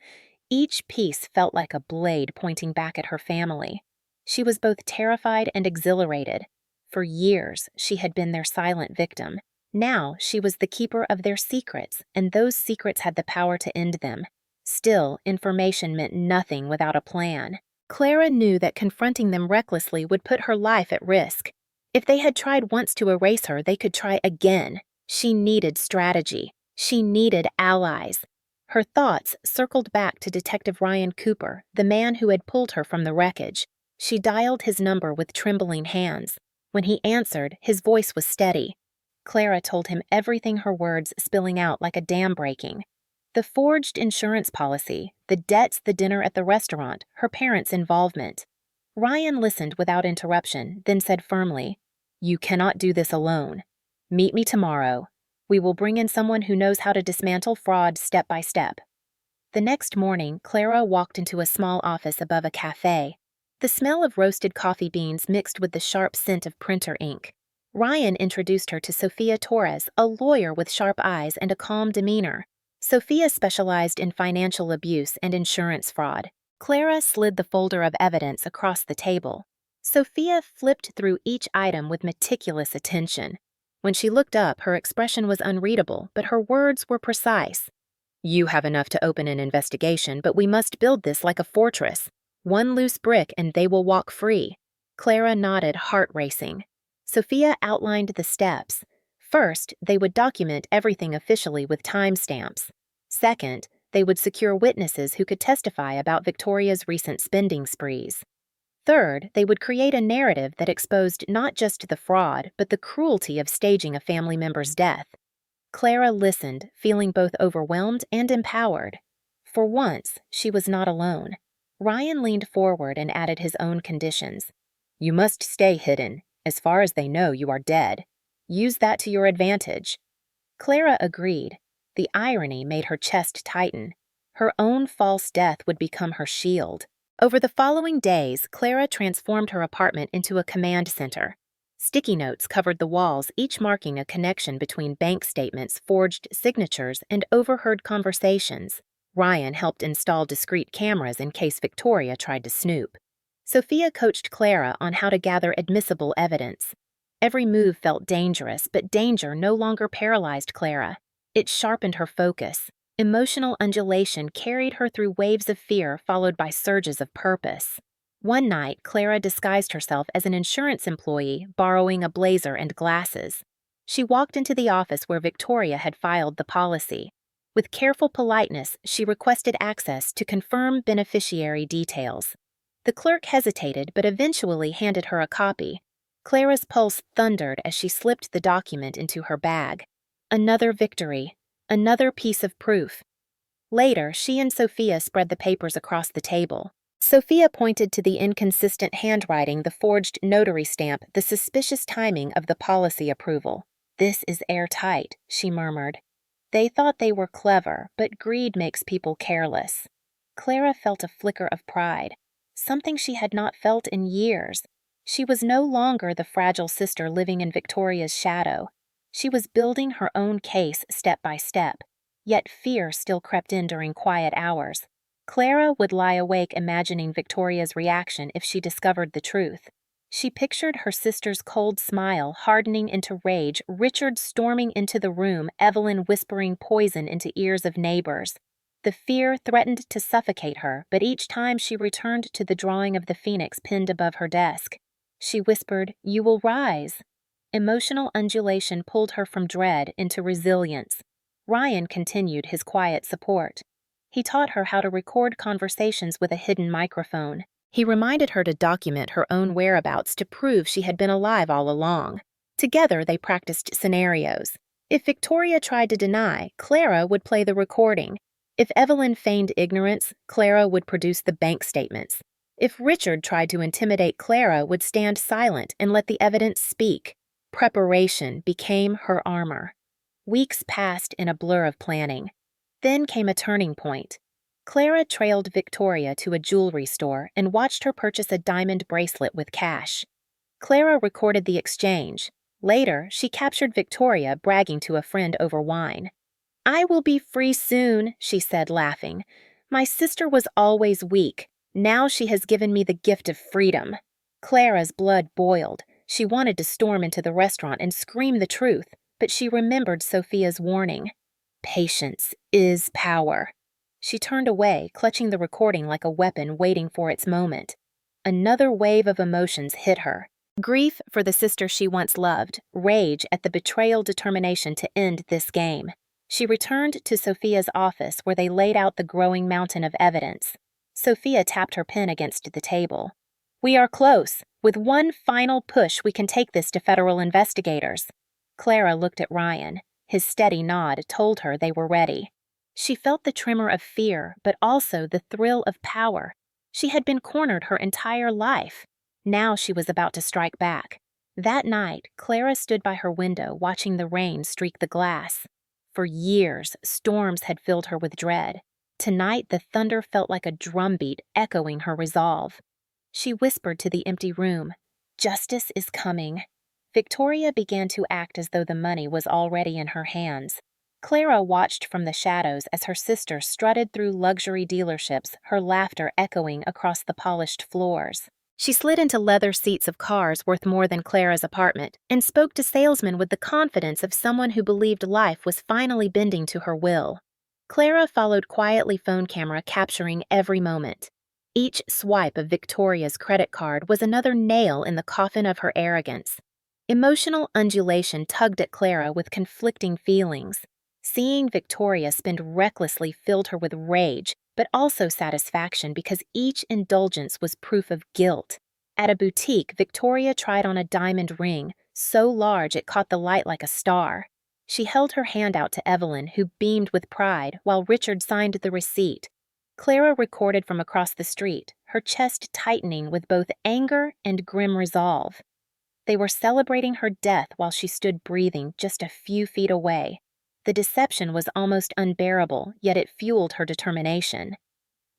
Each piece felt like a blade pointing back at her family. She was both terrified and exhilarated. For years, she had been their silent victim. Now she was the keeper of their secrets, and those secrets had the power to end them. Still, information meant nothing without a plan. Clara knew that confronting them recklessly would put her life at risk. If they had tried once to erase her, they could try again. She needed strategy. She needed allies. Her thoughts circled back to Detective Ryan Cooper, the man who had pulled her from the wreckage. She dialed his number with trembling hands. When he answered, his voice was steady. Clara told him everything, her words spilling out like a dam breaking. The forged insurance policy, the debts, the dinner at the restaurant, her parents' involvement. Ryan listened without interruption, then said firmly, "You cannot do this alone. Meet me tomorrow. We will bring in someone who knows how to dismantle fraud step by step." The next morning, Clara walked into a small office above a cafe. The smell of roasted coffee beans mixed with the sharp scent of printer ink. Ryan introduced her to Sophia Torres, a lawyer with sharp eyes and a calm demeanor. Sophia specialized in financial abuse and insurance fraud. Clara slid the folder of evidence across the table. Sophia flipped through each item with meticulous attention. When she looked up, her expression was unreadable, but her words were precise. "You have enough to open an investigation, but we must build this like a fortress. One loose brick and they will walk free." Clara nodded, heart racing. Sophia outlined the steps. First, they would document everything officially with timestamps. Second, they would secure witnesses who could testify about Victoria's recent spending sprees. Third, they would create a narrative that exposed not just the fraud, but the cruelty of staging a family member's death. Clara listened, feeling both overwhelmed and empowered. For once, she was not alone. Ryan leaned forward and added his own conditions. "You must stay hidden. As far as they know, you are dead. Use that to your advantage." Clara agreed. The irony made her chest tighten. Her own false death would become her shield. Over the following days, Clara transformed her apartment into a command center. Sticky notes covered the walls, each marking a connection between bank statements, forged signatures, and overheard conversations. Ryan helped install discreet cameras in case Victoria tried to snoop. Sophia coached Clara on how to gather admissible evidence. Every move felt dangerous, but danger no longer paralyzed Clara. It sharpened her focus. Emotional undulation carried her through waves of fear followed by surges of purpose. One night, Clara disguised herself as an insurance employee, borrowing a blazer and glasses. She walked into the office where Victoria had filed the policy. With careful politeness, she requested access to confirm beneficiary details. The clerk hesitated but eventually handed her a copy. Clara's pulse thundered as she slipped the document into her bag. Another victory. Another piece of proof. Later, she and Sophia spread the papers across the table. Sophia pointed to the inconsistent handwriting, the forged notary stamp, the suspicious timing of the policy approval. "This is airtight," she murmured. They thought they were clever, but greed makes people careless. Clara felt a flicker of pride, something she had not felt in years. She was no longer the fragile sister living in Victoria's shadow. She was building her own case step by step, yet fear still crept in during quiet hours. Clara would lie awake imagining Victoria's reaction if she discovered the truth. She pictured her sister's cold smile hardening into rage, Richard storming into the room, Evelyn whispering poison into ears of neighbors. The fear threatened to suffocate her, but each time she returned to the drawing of the phoenix pinned above her desk. She whispered, "You will rise." Emotional undulation pulled her from dread into resilience. Ryan continued his quiet support. He taught her how to record conversations with a hidden microphone. He reminded her to document her own whereabouts to prove she had been alive all along. Together, they practiced scenarios. If Victoria tried to deny, Clara would play the recording. If Evelyn feigned ignorance, Clara would produce the bank statements. If Richard tried to intimidate, Clara would stand silent and let the evidence speak. Preparation became her armor. Weeks passed in a blur of planning. Then came a turning point. Clara trailed Victoria to a jewelry store and watched her purchase a diamond bracelet with cash. Clara recorded the exchange. Later, she captured Victoria bragging to a friend over wine. "I will be free soon," she said, laughing. "My sister was always weak. Now she has given me the gift of freedom." Clara's blood boiled. She wanted to storm into the restaurant and scream the truth, but she remembered Sophia's warning. Patience is power. She turned away, clutching the recording like a weapon waiting for its moment. Another wave of emotions hit her. Grief for the sister she once loved, rage at the betrayal, determination to end this game. She returned to Sophia's office where they laid out the growing mountain of evidence. Sophia tapped her pen against the table. "We are close. With one final push, we can take this to federal investigators." Clara looked at Ryan. His steady nod told her they were ready. She felt the tremor of fear, but also the thrill of power. She had been cornered her entire life. Now she was about to strike back. That night, Clara stood by her window watching the rain streak the glass. For years, storms had filled her with dread. Tonight, the thunder felt like a drumbeat echoing her resolve. She whispered to the empty room, "Justice is coming." Victoria began to act as though the money was already in her hands. Clara watched from the shadows as her sister strutted through luxury dealerships, her laughter echoing across the polished floors. She slid into leather seats of cars worth more than Clara's apartment and spoke to salesmen with the confidence of someone who believed life was finally bending to her will. Clara followed quietly, phone camera capturing every moment. Each swipe of Victoria's credit card was another nail in the coffin of her arrogance. Emotional undulation tugged at Clara with conflicting feelings. Seeing Victoria spend recklessly filled her with rage, but also satisfaction because each indulgence was proof of guilt. At a boutique, Victoria tried on a diamond ring, so large it caught the light like a star. She held her hand out to Evelyn, who beamed with pride, while Richard signed the receipt. Clara recorded from across the street, her chest tightening with both anger and grim resolve. They were celebrating her death while she stood breathing just a few feet away. The deception was almost unbearable, yet it fueled her determination.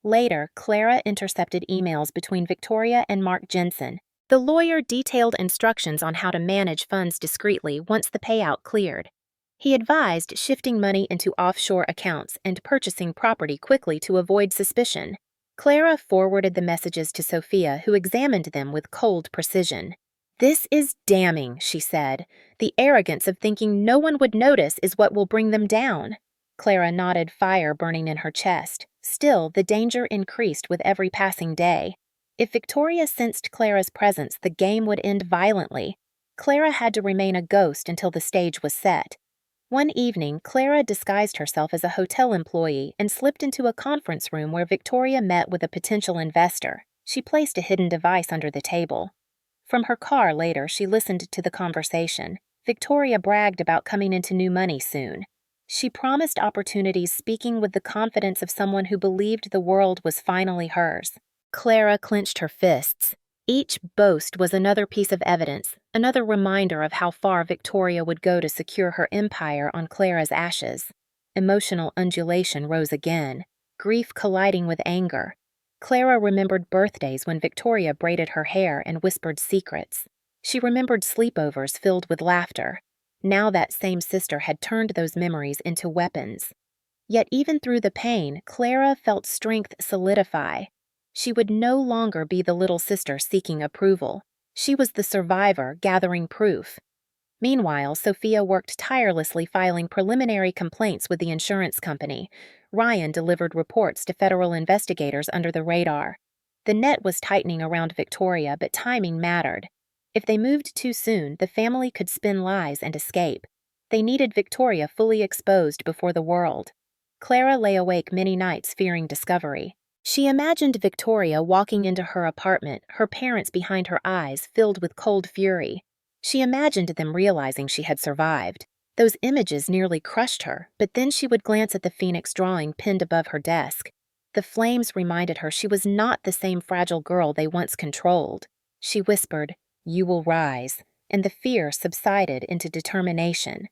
Later, Clara intercepted emails between Victoria and Mark Jensen. The lawyer detailed instructions on how to manage funds discreetly once the payout cleared. He advised shifting money into offshore accounts and purchasing property quickly to avoid suspicion. Clara forwarded the messages to Sophia, who examined them with cold precision. "This is damning," she said. "The arrogance of thinking no one would notice is what will bring them down." Clara nodded, fire burning in her chest. Still, the danger increased with every passing day. If Victoria sensed Clara's presence, the game would end violently. Clara had to remain a ghost until the stage was set. One evening, Clara disguised herself as a hotel employee and slipped into a conference room where Victoria met with a potential investor. She placed a hidden device under the table. From her car later, she listened to the conversation. Victoria bragged about coming into new money soon. She promised opportunities, speaking with the confidence of someone who believed the world was finally hers. Clara clenched her fists. Each boast was another piece of evidence, another reminder of how far Victoria would go to secure her empire on Clara's ashes. Emotional undulation rose again, grief colliding with anger. Clara remembered birthdays when Victoria braided her hair and whispered secrets. She remembered sleepovers filled with laughter. Now that same sister had turned those memories into weapons. Yet even through the pain, Clara felt strength solidify. She would no longer be the little sister seeking approval. She was the survivor, gathering proof. Meanwhile, Sophia worked tirelessly filing preliminary complaints with the insurance company. Ryan delivered reports to federal investigators under the radar. The net was tightening around Victoria, but timing mattered. If they moved too soon, the family could spin lies and escape. They needed Victoria fully exposed before the world. Clara lay awake many nights fearing discovery. She imagined Victoria walking into her apartment, her parents behind her eyes filled with cold fury. She imagined them realizing she had survived. Those images nearly crushed her, but then she would glance at the phoenix drawing pinned above her desk. The flames reminded her she was not the same fragile girl they once controlled. She whispered, "You will rise," and the fear subsided into determination.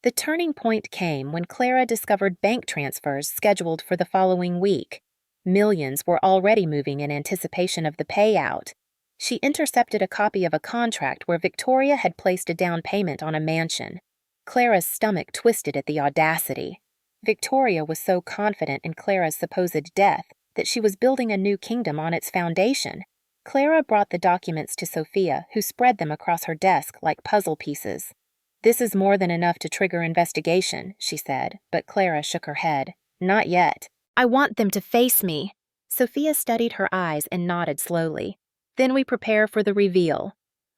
The turning point came when Clara discovered bank transfers scheduled for the following week. Millions were already moving in anticipation of the payout. She intercepted a copy of a contract where Victoria had placed a down payment on a mansion. Clara's stomach twisted at the audacity. Victoria was so confident in Clara's supposed death that she was building a new kingdom on its foundation. Clara brought the documents to Sophia, who spread them across her desk like puzzle pieces. "This is more than enough to trigger investigation," she said, but Clara shook her head. "Not yet. I want them to face me." Sophia studied her eyes and nodded slowly. "Then we prepare for the reveal."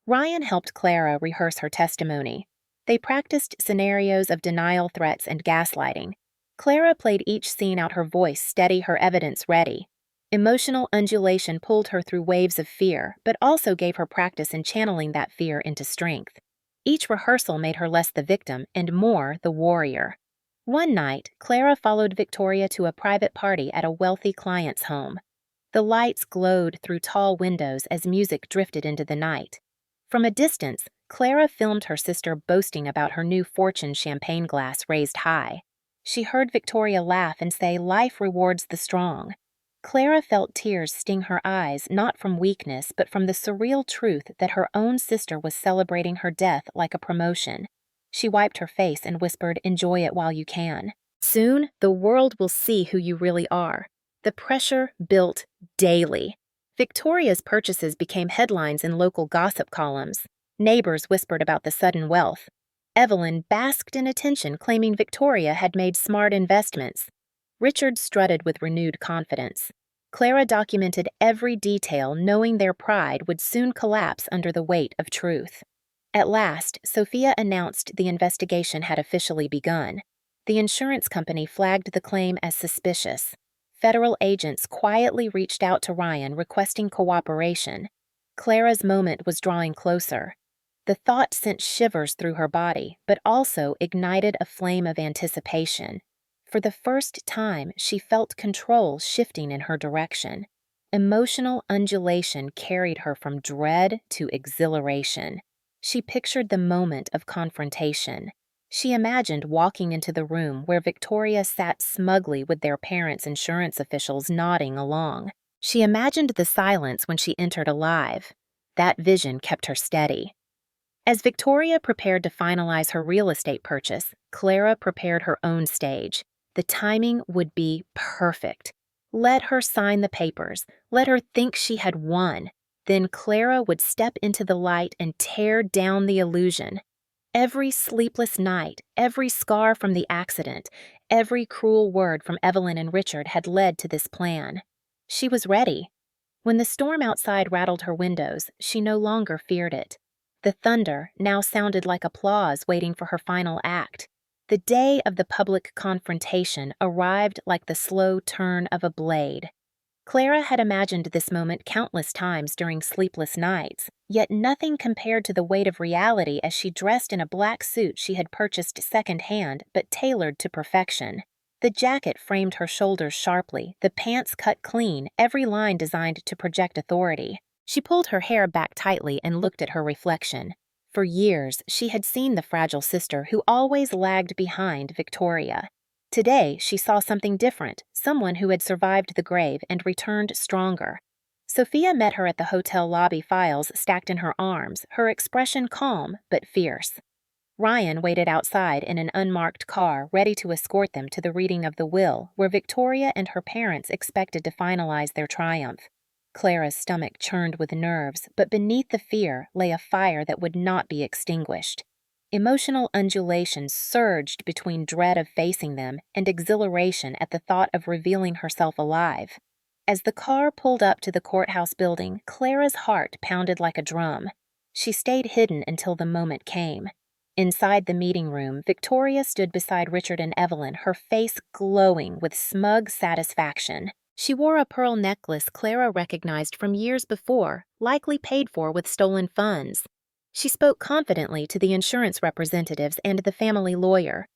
Ryan helped Clara rehearse her testimony. They practiced scenarios of denial, threats, and gaslighting. Clara played each scene out, her voice steady, her evidence ready. Emotional undulation pulled her through waves of fear, but also gave her practice in channeling that fear into strength. Each rehearsal made her less the victim and more the warrior. One night, Clara followed Victoria to a private party at a wealthy client's home. The lights glowed through tall windows as music drifted into the night. From a distance, Clara filmed her sister boasting about her new fortune champagne glass raised high. She heard Victoria laugh and say, "Life rewards the strong." Clara felt tears sting her eyes, not from weakness, but from the surreal truth that her own sister was celebrating her death like a promotion. She wiped her face and whispered, "Enjoy it while you can. Soon, the world will see who you really are." The pressure built daily. Victoria's purchases became headlines in local gossip columns. Neighbors whispered about the sudden wealth. Evelyn basked in attention, claiming Victoria had made smart investments. Richard strutted with renewed confidence. Clara documented every detail, knowing their pride would soon collapse under the weight of truth. At last, Sophia announced the investigation had officially begun. The insurance company flagged the claim as suspicious. Federal agents quietly reached out to Ryan requesting cooperation. Clara's moment was drawing closer. The thought sent shivers through her body, but also ignited a flame of anticipation. For the first time, she felt control shifting in her direction. Emotional undulation carried her from dread to exhilaration. She pictured the moment of confrontation. She imagined walking into the room where Victoria sat smugly with their parents' insurance officials nodding along. She imagined the silence when she entered alive. That vision kept her steady. As Victoria prepared to finalize her real estate purchase, Clara prepared her own stage. The timing would be perfect. Let her sign the papers. Let her think she had won. Then Clara would step into the light and tear down the illusion. Every sleepless night, every scar from the accident, every cruel word from Evelyn and Richard had led to this plan. She was ready. When the storm outside rattled her windows, she no longer feared it. The thunder now sounded like applause waiting for her final act. The day of the public confrontation arrived like the slow turn of a blade. Clara had imagined this moment countless times during sleepless nights, yet nothing compared to the weight of reality as she dressed in a black suit she had purchased second-hand but tailored to perfection. The jacket framed her shoulders sharply, the pants cut clean, every line designed to project authority. She pulled her hair back tightly and looked at her reflection. For years, she had seen the fragile sister who always lagged behind Victoria. Today, she saw something different, someone who had survived the grave and returned stronger. Sophia met her at the hotel lobby, files stacked in her arms, her expression calm but fierce. Ryan waited outside in an unmarked car, ready to escort them to the reading of the will, where Victoria and her parents expected to finalize their triumph. Clara's stomach churned with nerves, but beneath the fear lay a fire that would not be extinguished. Emotional undulations surged between dread of facing them and exhilaration at the thought of revealing herself alive. As the car pulled up to the courthouse building, Clara's heart pounded like a drum. She stayed hidden until the moment came. Inside the meeting room, Victoria stood beside Richard and Evelyn, her face glowing with smug satisfaction. She wore a pearl necklace Clara recognized from years before, likely paid for with stolen funds. She spoke confidently to the insurance representatives and the family lawyer.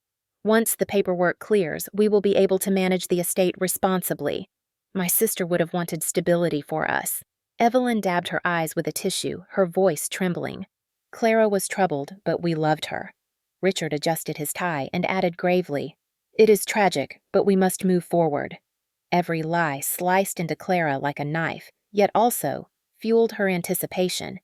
"Once the paperwork clears, we will be able to manage the estate responsibly. My sister would have wanted stability for us." Evelyn dabbed her eyes with a tissue, her voice trembling. Clara was troubled, but we loved her. Richard adjusted his tie and added gravely, "It is tragic, but we must move forward." Every lie sliced into Clara like a knife, yet also fueled her anticipation.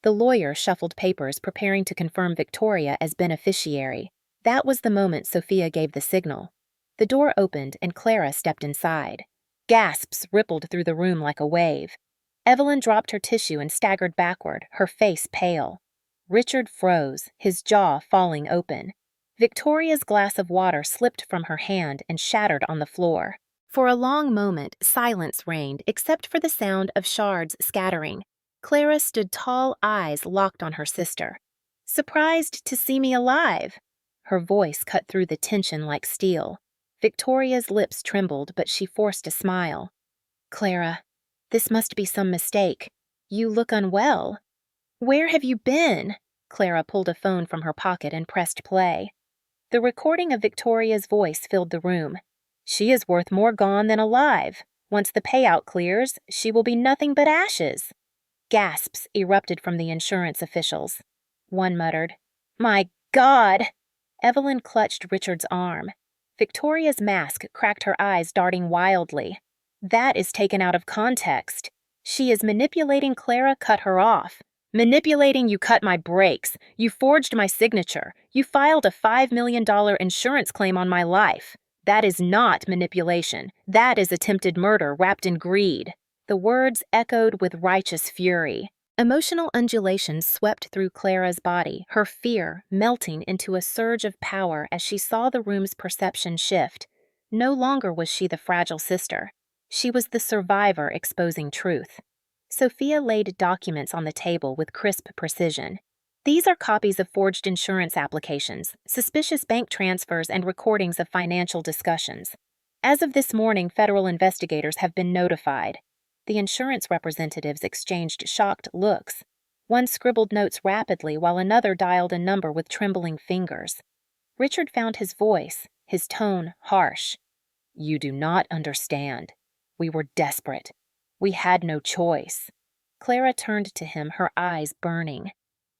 The lawyer shuffled papers, preparing to confirm Victoria as beneficiary. That was the moment Sophia gave the signal. The door opened and Clara stepped inside. Gasps rippled through the room like a wave. Evelyn dropped her tissue and staggered backward, her face pale. Richard froze, his jaw falling open. Victoria's glass of water slipped from her hand and shattered on the floor. For a long moment, silence reigned, except for the sound of shards scattering. Clara stood tall, eyes locked on her sister. "Surprised to see me alive?" Her voice cut through the tension like steel. Victoria's lips trembled, but she forced a smile. "Clara, this must be some mistake. You look unwell." "Where have you been?" Clara pulled a phone from her pocket and pressed play. The recording of Victoria's voice filled the room. "She is worth more gone than alive. Once the payout clears, she will be nothing but ashes." Gasps erupted from the insurance officials. One muttered, "My God!" Evelyn clutched Richard's arm. Victoria's mask cracked her eyes, darting wildly. "That is taken out of context. She is manipulating Clara, cut her off. Manipulating, you cut my brakes. You forged my signature. You filed a $5 million insurance claim on my life. That is not manipulation. That is attempted murder wrapped in greed. The words echoed with righteous fury. Emotional undulations swept through Clara's body, her fear melting into a surge of power as she saw the room's perception shift. No longer was she the fragile sister. She was the survivor exposing truth. Sophia laid documents on the table with crisp precision. These are copies of forged insurance applications, suspicious bank transfers, and recordings of financial discussions. As of this morning, federal investigators have been notified. The insurance representatives exchanged shocked looks. One scribbled notes rapidly while another dialed a number with trembling fingers. Richard found his voice, his tone harsh. "You do not understand. We were desperate. We had no choice." Clara turned to him, her eyes burning.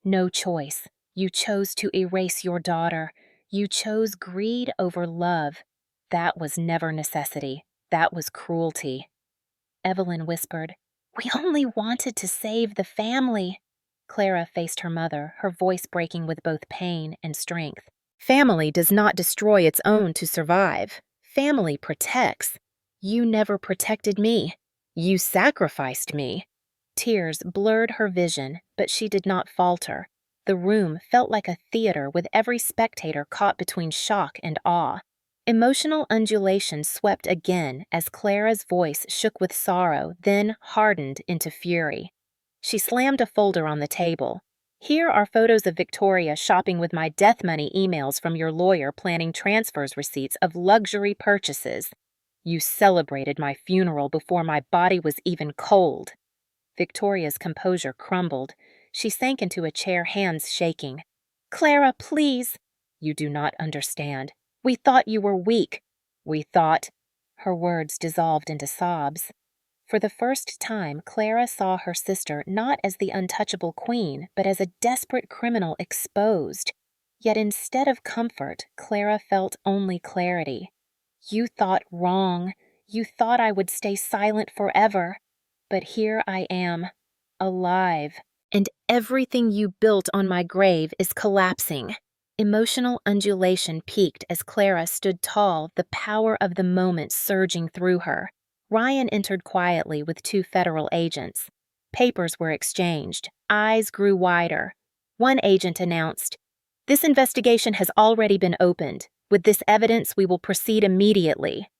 "No choice. You chose to erase your daughter. You chose greed over love. That was never necessity. That was cruelty." Evelyn whispered, "We only wanted to save the family." Clara faced her mother, her voice breaking with both pain and strength. "Family does not destroy its own to survive. Family protects. You never protected me. You sacrificed me." Tears blurred her vision, but she did not falter. The room felt like a theater with every spectator caught between shock and awe. Emotional undulations swept again as Clara's voice shook with sorrow, then hardened into fury. She slammed a folder on the table. "Here are photos of Victoria shopping with my death money emails from your lawyer planning transfers receipts of luxury purchases. You celebrated my funeral before my body was even cold." Victoria's composure crumbled. She sank into a chair, hands shaking. "Clara, please." "You do not understand. We thought you were weak. We thought—" Her words dissolved into sobs. For the first time, Clara saw her sister not as the untouchable queen, but as a desperate criminal exposed. Yet instead of comfort, Clara felt only clarity. "You thought wrong. You thought I would stay silent forever. But here I am, alive. And everything you built on my grave is collapsing." Emotional undulation peaked as Clara stood tall, the power of the moment surging through her. Ryan entered quietly with 2 federal agents. Papers were exchanged. Eyes grew wider. One agent announced, "This investigation has already been opened. With this evidence, we will proceed immediately."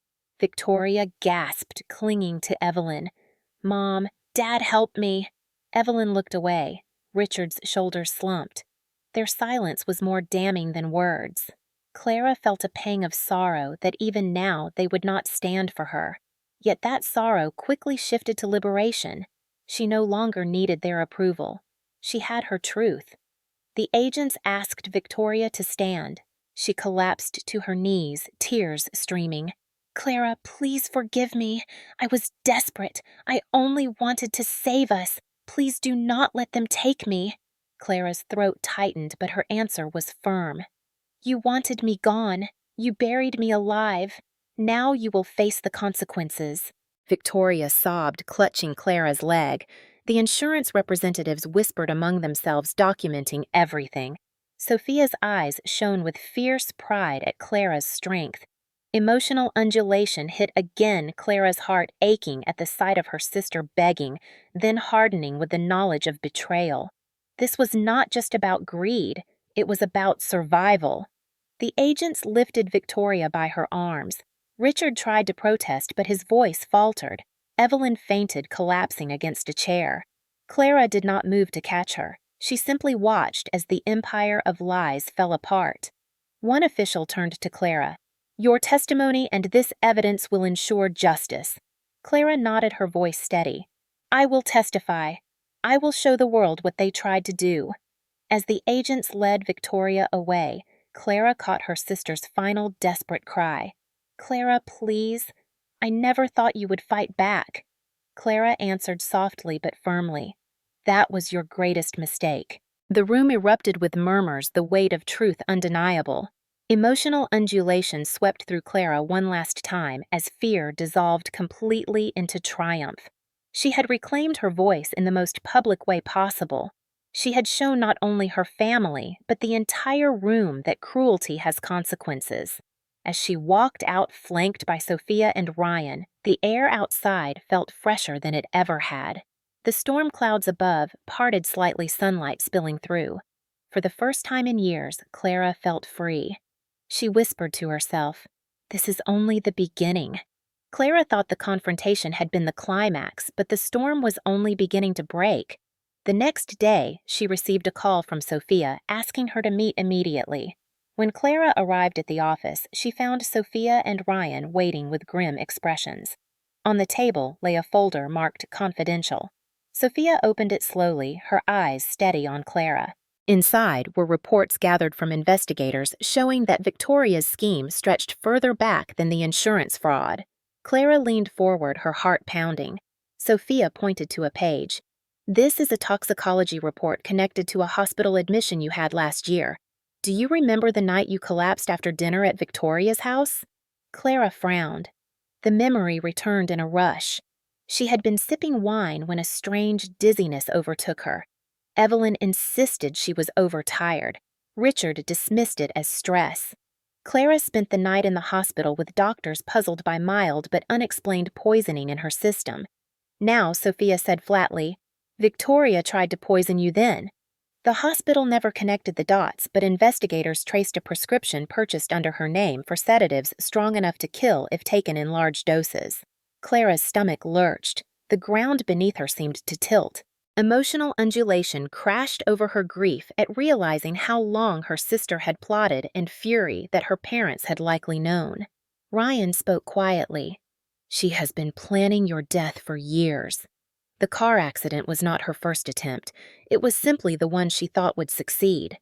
Victoria gasped, clinging to Evelyn. "Mom, Dad, help me." Evelyn looked away. Richard's shoulders slumped. Their silence was more damning than words. Clara felt a pang of sorrow that even now they would not stand for her. Yet that sorrow quickly shifted to liberation. She no longer needed their approval. She had her truth. The agents asked Victoria to stand. She collapsed to her knees, tears streaming. "Clara, please forgive me. I was desperate. I only wanted to save us. Please do not let them take me." Clara's throat tightened, but her answer was firm. "You wanted me gone. You buried me alive. Now you will face the consequences." Victoria sobbed, clutching Clara's leg. The insurance representatives whispered among themselves, documenting everything. Sophia's eyes shone with fierce pride at Clara's strength. Emotional undulation hit again, Clara's heart aching at the sight of her sister begging, then hardening with the knowledge of betrayal. This was not just about greed, it was about survival. The agents lifted Victoria by her arms. Richard tried to protest, but his voice faltered. Evelyn fainted, collapsing against a chair. Clara did not move to catch her. She simply watched as the empire of lies fell apart. One official turned to Clara. "Your testimony and this evidence will ensure justice." Clara nodded, her voice steady. "I will testify. I will show the world what they tried to do." As the agents led Victoria away, Clara caught her sister's final desperate cry. "Clara, please. I never thought you would fight back." Clara answered softly but firmly. "That was your greatest mistake." The room erupted with murmurs, the weight of truth undeniable. Emotional undulation swept through Clara one last time as fear dissolved completely into triumph. She had reclaimed her voice in the most public way possible. She had shown not only her family, but the entire room that cruelty has consequences. As she walked out flanked by Sophia and Ryan, the air outside felt fresher than it ever had. The storm clouds above parted slightly, sunlight spilling through. For the first time in years, Clara felt free. She whispered to herself, "This is only the beginning." Clara thought the confrontation had been the climax, but the storm was only beginning to break. The next day, she received a call from Sophia asking her to meet immediately. When Clara arrived at the office, she found Sophia and Ryan waiting with grim expressions. On the table lay a folder marked "Confidential." Sophia opened it slowly, her eyes steady on Clara. Inside were reports gathered from investigators showing that Victoria's scheme stretched further back than the insurance fraud. Clara leaned forward, her heart pounding. Sophia pointed to a page. "This is a toxicology report connected to a hospital admission you had last year. Do you remember the night you collapsed after dinner at Victoria's house?" Clara frowned. The memory returned in a rush. She had been sipping wine when a strange dizziness overtook her. Evelyn insisted she was overtired. Richard dismissed it as stress. Clara spent the night in the hospital with doctors puzzled by mild but unexplained poisoning in her system. Now, Sophia said flatly, "Victoria tried to poison you then." The hospital never connected the dots, but investigators traced a prescription purchased under her name for sedatives strong enough to kill if taken in large doses. Clara's stomach lurched. The ground beneath her seemed to tilt. Emotional undulation crashed over her grief at realizing how long her sister had plotted and fury that her parents had likely known. Ryan spoke quietly. "She has been planning your death for years." The car accident was not her first attempt. It was simply the one she thought would succeed.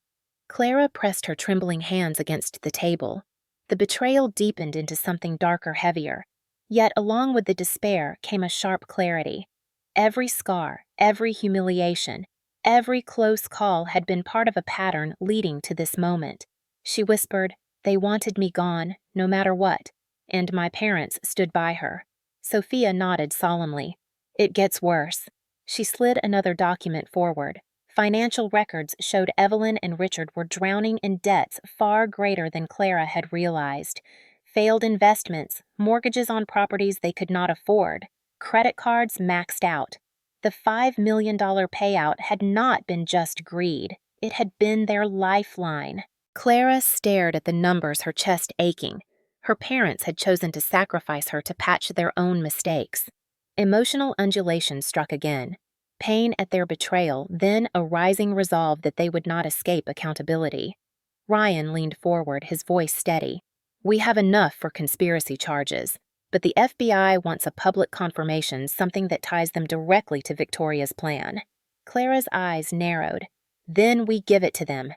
Clara pressed her trembling hands against the table. The betrayal deepened into something darker, heavier. Yet along with the despair came a sharp clarity. Every scar, every humiliation, every close call had been part of a pattern leading to this moment. She whispered, "They wanted me gone, no matter what, and my parents stood by her." Sophia nodded solemnly. "It gets worse." She slid another document forward. Financial records showed Evelyn and Richard were drowning in debts far greater than Clara had realized. Failed investments, mortgages on properties they could not afford, credit cards maxed out. The $5 million payout had not been just greed. It had been their lifeline. Clara stared at the numbers, her chest aching. Her parents had chosen to sacrifice her to patch their own mistakes. Emotional undulation struck again. Pain at their betrayal, then a rising resolve that they would not escape accountability. Ryan leaned forward, his voice steady. "We have enough for conspiracy charges, but the FBI wants a public confirmation, something that ties them directly to Victoria's plan." Clara's eyes narrowed. "Then we give it to them."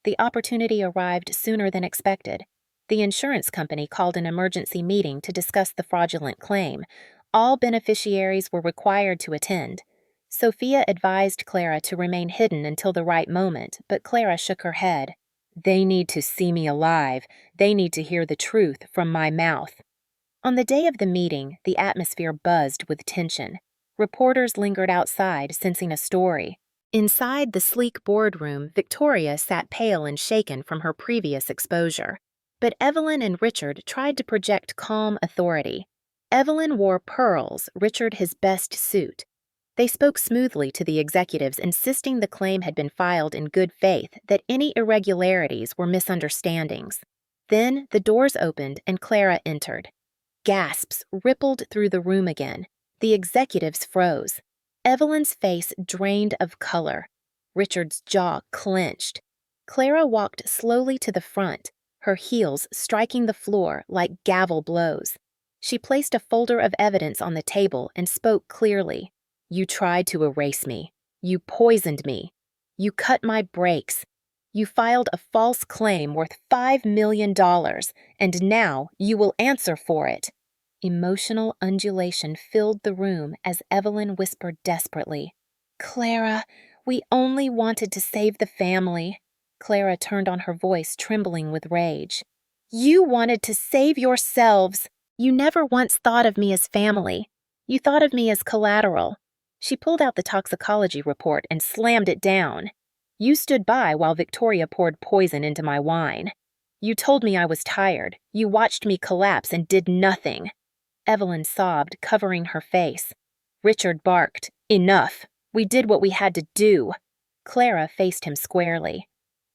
The opportunity arrived sooner than expected. The insurance company called an emergency meeting to discuss the fraudulent claim. All beneficiaries were required to attend. Sophia advised Clara to remain hidden until the right moment, but Clara shook her head. "They need to see me alive. They need to hear the truth from my mouth." On the day of the meeting, the atmosphere buzzed with tension. Reporters lingered outside, sensing a story. Inside the sleek boardroom, Victoria sat pale and shaken from her previous exposure. But Evelyn and Richard tried to project calm authority. Evelyn wore pearls, Richard his best suit. They spoke smoothly to the executives, insisting the claim had been filed in good faith, that any irregularities were misunderstandings. Then the doors opened and Clara entered. Gasps rippled through the room again. The executives froze. Evelyn's face drained of color. Richard's jaw clenched. Clara walked slowly to the front, her heels striking the floor like gavel blows. She placed a folder of evidence on the table and spoke clearly. "You tried to erase me. You poisoned me. You cut my brakes. You filed a false claim worth $5 million, and now you will answer for it." Emotional undulation filled the room as Evelyn whispered desperately, "Clara, we only wanted to save the family." Clara turned on her voice, trembling with rage. "You wanted to save yourselves. You never once thought of me as family. You thought of me as collateral." She pulled out the toxicology report and slammed it down. You stood by while Victoria poured poison into my wine. You told me I was tired. You watched me collapse and did nothing." Evelyn sobbed, covering her face. Richard barked, "Enough! We did what we had to do." Clara faced him squarely.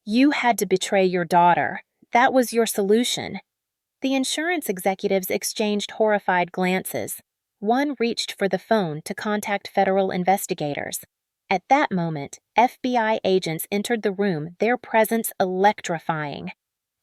"You had to betray your daughter. That was your solution." The insurance executives exchanged horrified glances. One reached for the phone to contact federal investigators. At that moment, FBI agents entered the room, their presence electrifying.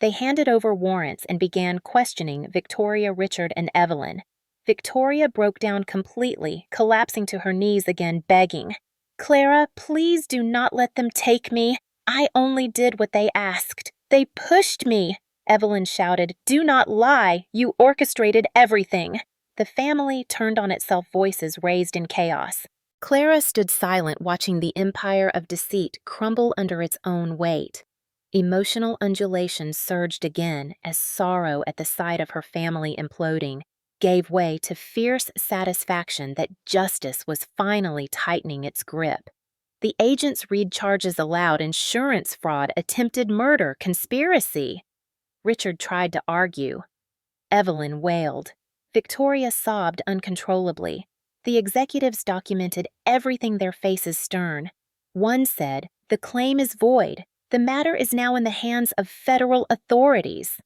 They handed over warrants and began questioning Victoria, Richard, and Evelyn. Victoria broke down completely, collapsing to her knees again, begging, "Clara, please do not let them take me. I only did what they asked. They pushed me." Evelyn shouted, "Do not lie. You orchestrated everything." The family turned on itself, voices raised in chaos. Clara stood silent, watching the empire of deceit crumble under its own weight. Emotional undulations surged again as sorrow at the sight of her family imploding gave way to fierce satisfaction that justice was finally tightening its grip. The agents read charges aloud: insurance fraud, attempted murder, conspiracy. Richard tried to argue. Evelyn wailed. Victoria sobbed uncontrollably. The executives documented everything, their faces stern. One said, "The claim is void. The matter is now in the hands of federal authorities."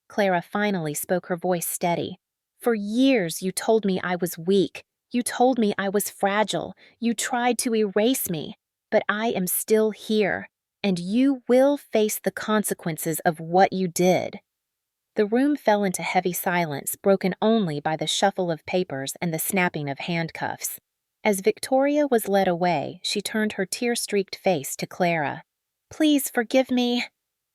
Clara finally spoke, her voice steady. "For years you told me I was weak. You told me I was fragile. You tried to erase me. But I am still here, and you will face the consequences of what you did." The room fell into heavy silence, broken only by the shuffle of papers and the snapping of handcuffs. As Victoria was led away, she turned her tear-streaked face to Clara. "Please forgive me."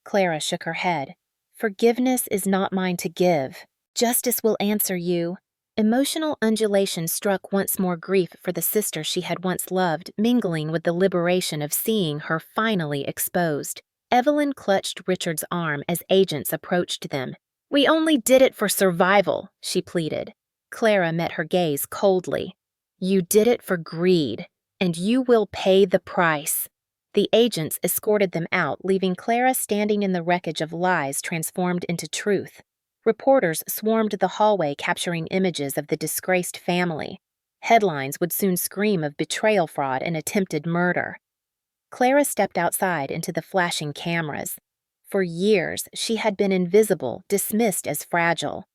Clara shook her head. "Forgiveness is not mine to give. Justice will answer you." Emotional undulation struck once more, grief for the sister she had once loved, mingling with the liberation of seeing her finally exposed. Evelyn clutched Richard's arm as agents approached them. "We only did it for survival," she pleaded. Clara met her gaze coldly. "You did it for greed, and you will pay the price." The agents escorted them out, leaving Clara standing in the wreckage of lies transformed into truth. Reporters swarmed the hallway, capturing images of the disgraced family. Headlines would soon scream of betrayal, fraud, and attempted murder. Clara stepped outside into the flashing cameras. For years, she had been invisible, dismissed as fragile.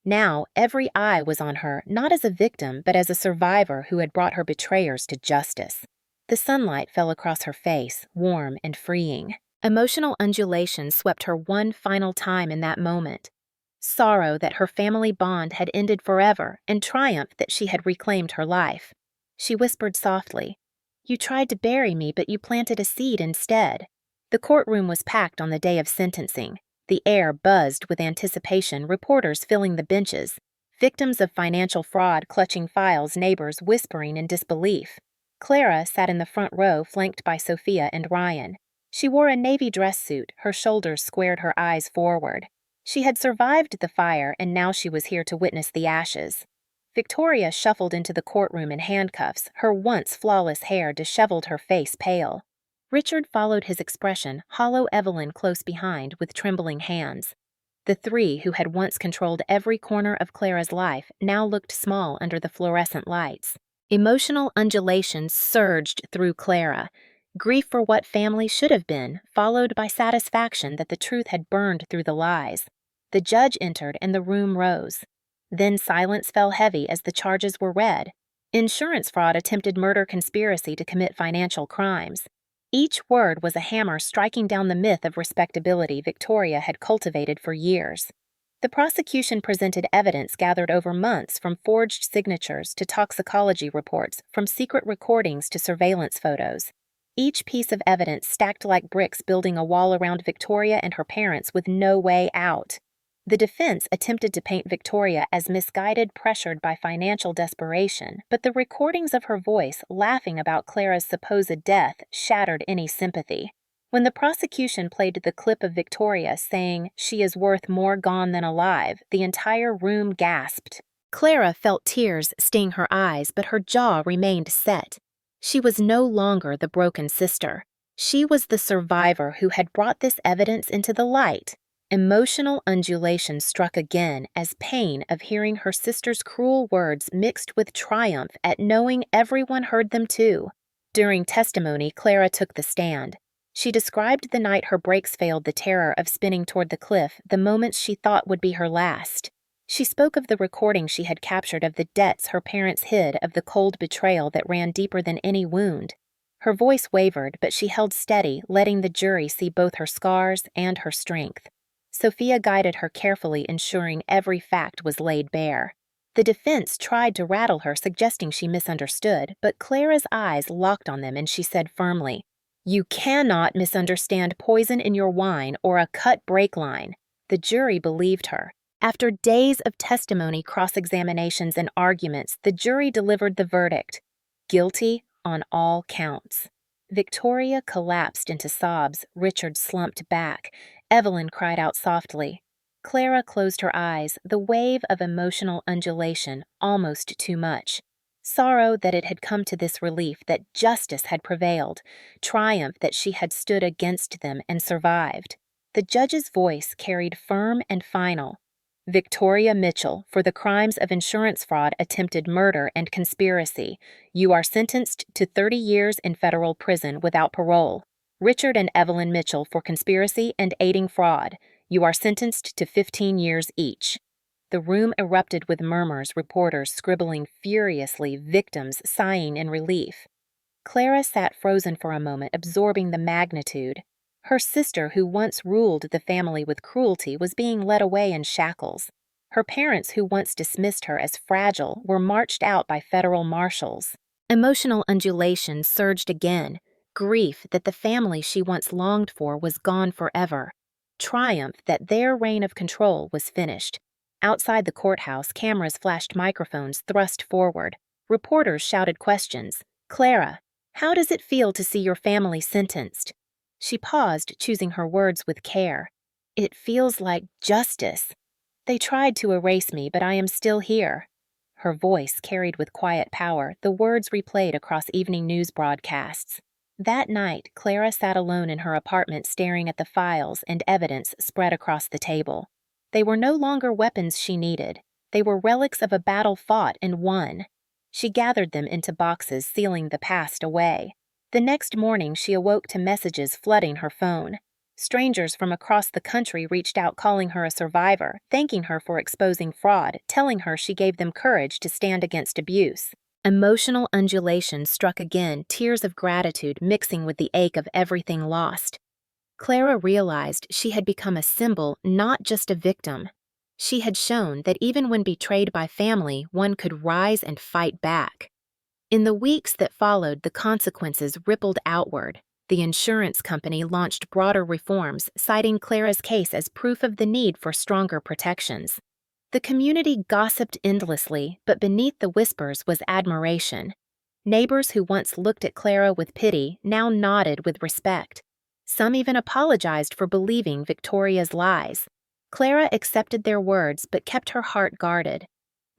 Now, every eye was on her, not as a victim, but as a survivor who had brought her betrayers to justice. The sunlight fell across her face, warm and freeing. Emotional undulations swept her one final time in that moment. Sorrow that her family bond had ended forever, and triumph that she had reclaimed her life. She whispered softly, "You tried to bury me, but you planted a seed instead." The courtroom was packed on the day of sentencing. The air buzzed with anticipation, reporters filling the benches, victims of financial fraud clutching files, neighbors whispering in disbelief. Clara sat in the front row, flanked by Sophia and Ryan. She wore a navy dress suit, her shoulders squared, her eyes forward. She had survived the fire, and now she was here to witness the ashes. Victoria shuffled into the courtroom in handcuffs, her once flawless hair disheveled, her face pale. Richard followed his expression, hollow Evelyn close behind, with trembling hands. The three who had once controlled every corner of Clara's life now looked small under the fluorescent lights. Emotional undulations surged through Clara. Grief for what family should have been, followed by satisfaction that the truth had burned through the lies. The judge entered and the room rose. Then silence fell heavy as the charges were read. Insurance fraud, attempted murder, conspiracy to commit financial crimes. Each word was a hammer striking down the myth of respectability Victoria had cultivated for years. The prosecution presented evidence gathered over months, from forged signatures to toxicology reports, from secret recordings to surveillance photos. Each piece of evidence stacked like bricks, building a wall around Victoria and her parents with no way out. The defense attempted to paint Victoria as misguided, pressured by financial desperation, but the recordings of her voice laughing about Clara's supposed death shattered any sympathy. When the prosecution played the clip of Victoria saying she is worth more gone than alive, the entire room gasped. Clara felt tears sting her eyes, but her jaw remained set. She was no longer the broken sister. She was the survivor who had brought this evidence into the light. Emotional undulation struck again as pain of hearing her sister's cruel words mixed with triumph at knowing everyone heard them too. During testimony, Clara took the stand. She described the night her brakes failed, the terror of spinning toward the cliff, the moments she thought would be her last. She spoke of the recording she had captured of the debts her parents hid, of the cold betrayal that ran deeper than any wound. Her voice wavered, but she held steady, letting the jury see both her scars and her strength. Sophia guided her carefully, ensuring every fact was laid bare. The defense tried to rattle her, suggesting she misunderstood, but Clara's eyes locked on them and she said firmly, "You cannot misunderstand poison in your wine or a cut brake line." The jury believed her. After days of testimony, cross-examinations, and arguments, the jury delivered the verdict: guilty on all counts. Victoria collapsed into sobs. Richard slumped back. Evelyn cried out softly. Clara closed her eyes, the wave of emotional undulation almost too much. Sorrow that it had come to this relief, that justice had prevailed. Triumph that she had stood against them and survived. The judge's voice carried firm and final. Victoria Mitchell, for the crimes of insurance fraud, attempted murder, and conspiracy, you are sentenced to 30 years in federal prison without parole. Richard and Evelyn Mitchell, for conspiracy and aiding fraud, you are sentenced to 15 years each. The room erupted with murmurs, reporters scribbling furiously, victims sighing in relief. Clara sat frozen for a moment, absorbing the magnitude. Her sister, who once ruled the family with cruelty, was being led away in shackles. Her parents, who once dismissed her as fragile, were marched out by federal marshals. Emotional undulation surged again. Grief that the family she once longed for was gone forever. Triumph that their reign of control was finished. Outside the courthouse, cameras flashed, microphones thrust forward. Reporters shouted questions. "Clara, how does it feel to see your family sentenced?" She paused, choosing her words with care. "It feels like justice. They tried to erase me, but I am still here." Her voice carried with quiet power, the words replayed across evening news broadcasts. That night, Clara sat alone in her apartment, staring at the files and evidence spread across the table. They were no longer weapons she needed. They were relics of a battle fought and won. She gathered them into boxes, sealing the past away. The next morning, she awoke to messages flooding her phone. Strangers from across the country reached out, calling her a survivor, thanking her for exposing fraud, telling her she gave them courage to stand against abuse. Emotional undulation struck again, tears of gratitude mixing with the ache of everything lost. Clara realized she had become a symbol, not just a victim. She had shown that even when betrayed by family, one could rise and fight back. In the weeks that followed, the consequences rippled outward. The insurance company launched broader reforms, citing Clara's case as proof of the need for stronger protections. The community gossiped endlessly, but beneath the whispers was admiration. Neighbors who once looked at Clara with pity now nodded with respect. Some even apologized for believing Victoria's lies. Clara accepted their words but kept her heart guarded.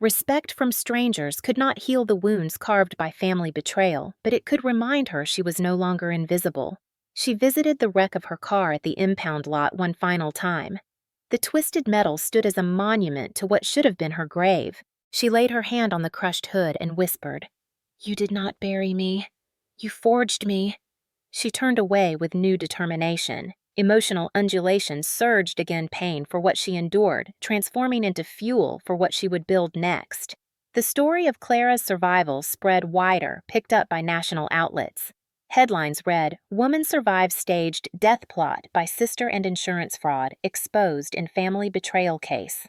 Respect from strangers could not heal the wounds carved by family betrayal, but it could remind her she was no longer invisible. She visited the wreck of her car at the impound lot one final time. The twisted metal stood as a monument to what should have been her grave. She laid her hand on the crushed hood and whispered, "You did not bury me. You forged me." She turned away with new determination. Emotional undulation surged again, pain for what she endured, transforming into fuel for what she would build next. The story of Clara's survival spread wider, picked up by national outlets. Headlines read, "Woman Survives Staged Death Plot by Sister and Insurance Fraud Exposed in Family Betrayal Case."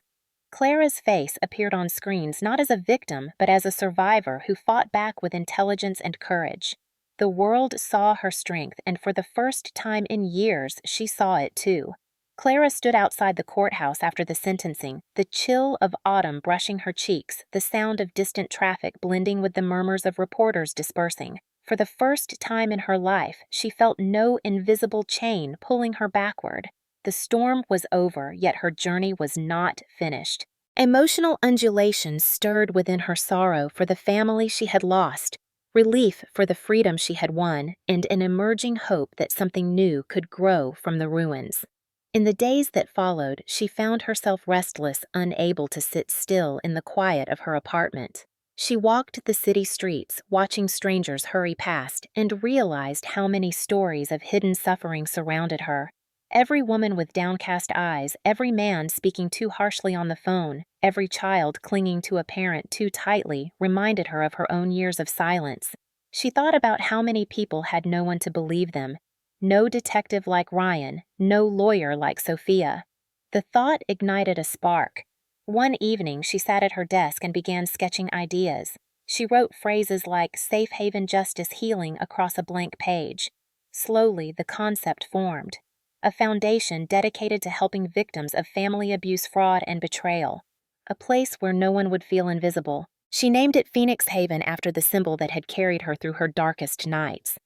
Clara's face appeared on screens not as a victim, but as a survivor who fought back with intelligence and courage. The world saw her strength, and for the first time in years, she saw it too. Clara stood outside the courthouse after the sentencing, the chill of autumn brushing her cheeks, the sound of distant traffic blending with the murmurs of reporters dispersing. For the first time in her life, she felt no invisible chain pulling her backward. The storm was over, yet her journey was not finished. Emotional undulations stirred within her sorrow for the family she had lost. relief for the freedom she had won, and an emerging hope that something new could grow from the ruins. In the days that followed, she found herself restless, unable to sit still in the quiet of her apartment. She walked the city streets, watching strangers hurry past, and realized how many stories of hidden suffering surrounded her. Every woman with downcast eyes, every man speaking too harshly on the phone, every child clinging to a parent too tightly reminded her of her own years of silence. She thought about how many people had no one to believe them. No detective like Ryan, no lawyer like Sophia. The thought ignited a spark. One evening, she sat at her desk and began sketching ideas. She wrote phrases like safe haven justice healing across a blank page. Slowly, the concept formed. A foundation dedicated to helping victims of family abuse, fraud, and betrayal. A place where no one would feel invisible. She named it Phoenix Haven after the symbol that had carried her through her darkest nights.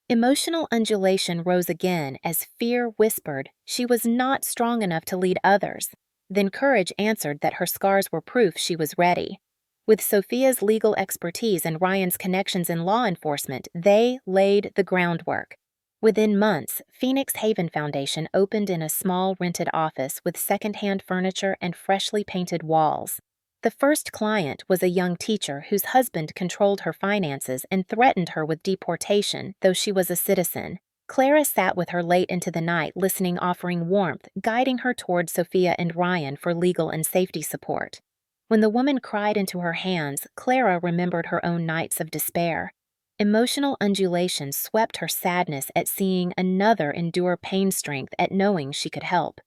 Emotional undulation rose again as fear whispered she was not strong enough to lead others. Then courage answered that her scars were proof she was ready. With Sophia's legal expertise and Ryan's connections in law enforcement, they laid the groundwork. Within months, Phoenix Haven Foundation opened in a small rented office with secondhand furniture and freshly painted walls. The first client was a young teacher whose husband controlled her finances and threatened her with deportation, though she was a citizen. Clara sat with her late into the night, listening, offering warmth, guiding her toward Sophia and Ryan for legal and safety support. When the woman cried into her hands, Clara remembered her own nights of despair. Emotional undulation swept her sadness at seeing another endure pain, strength at knowing she could help.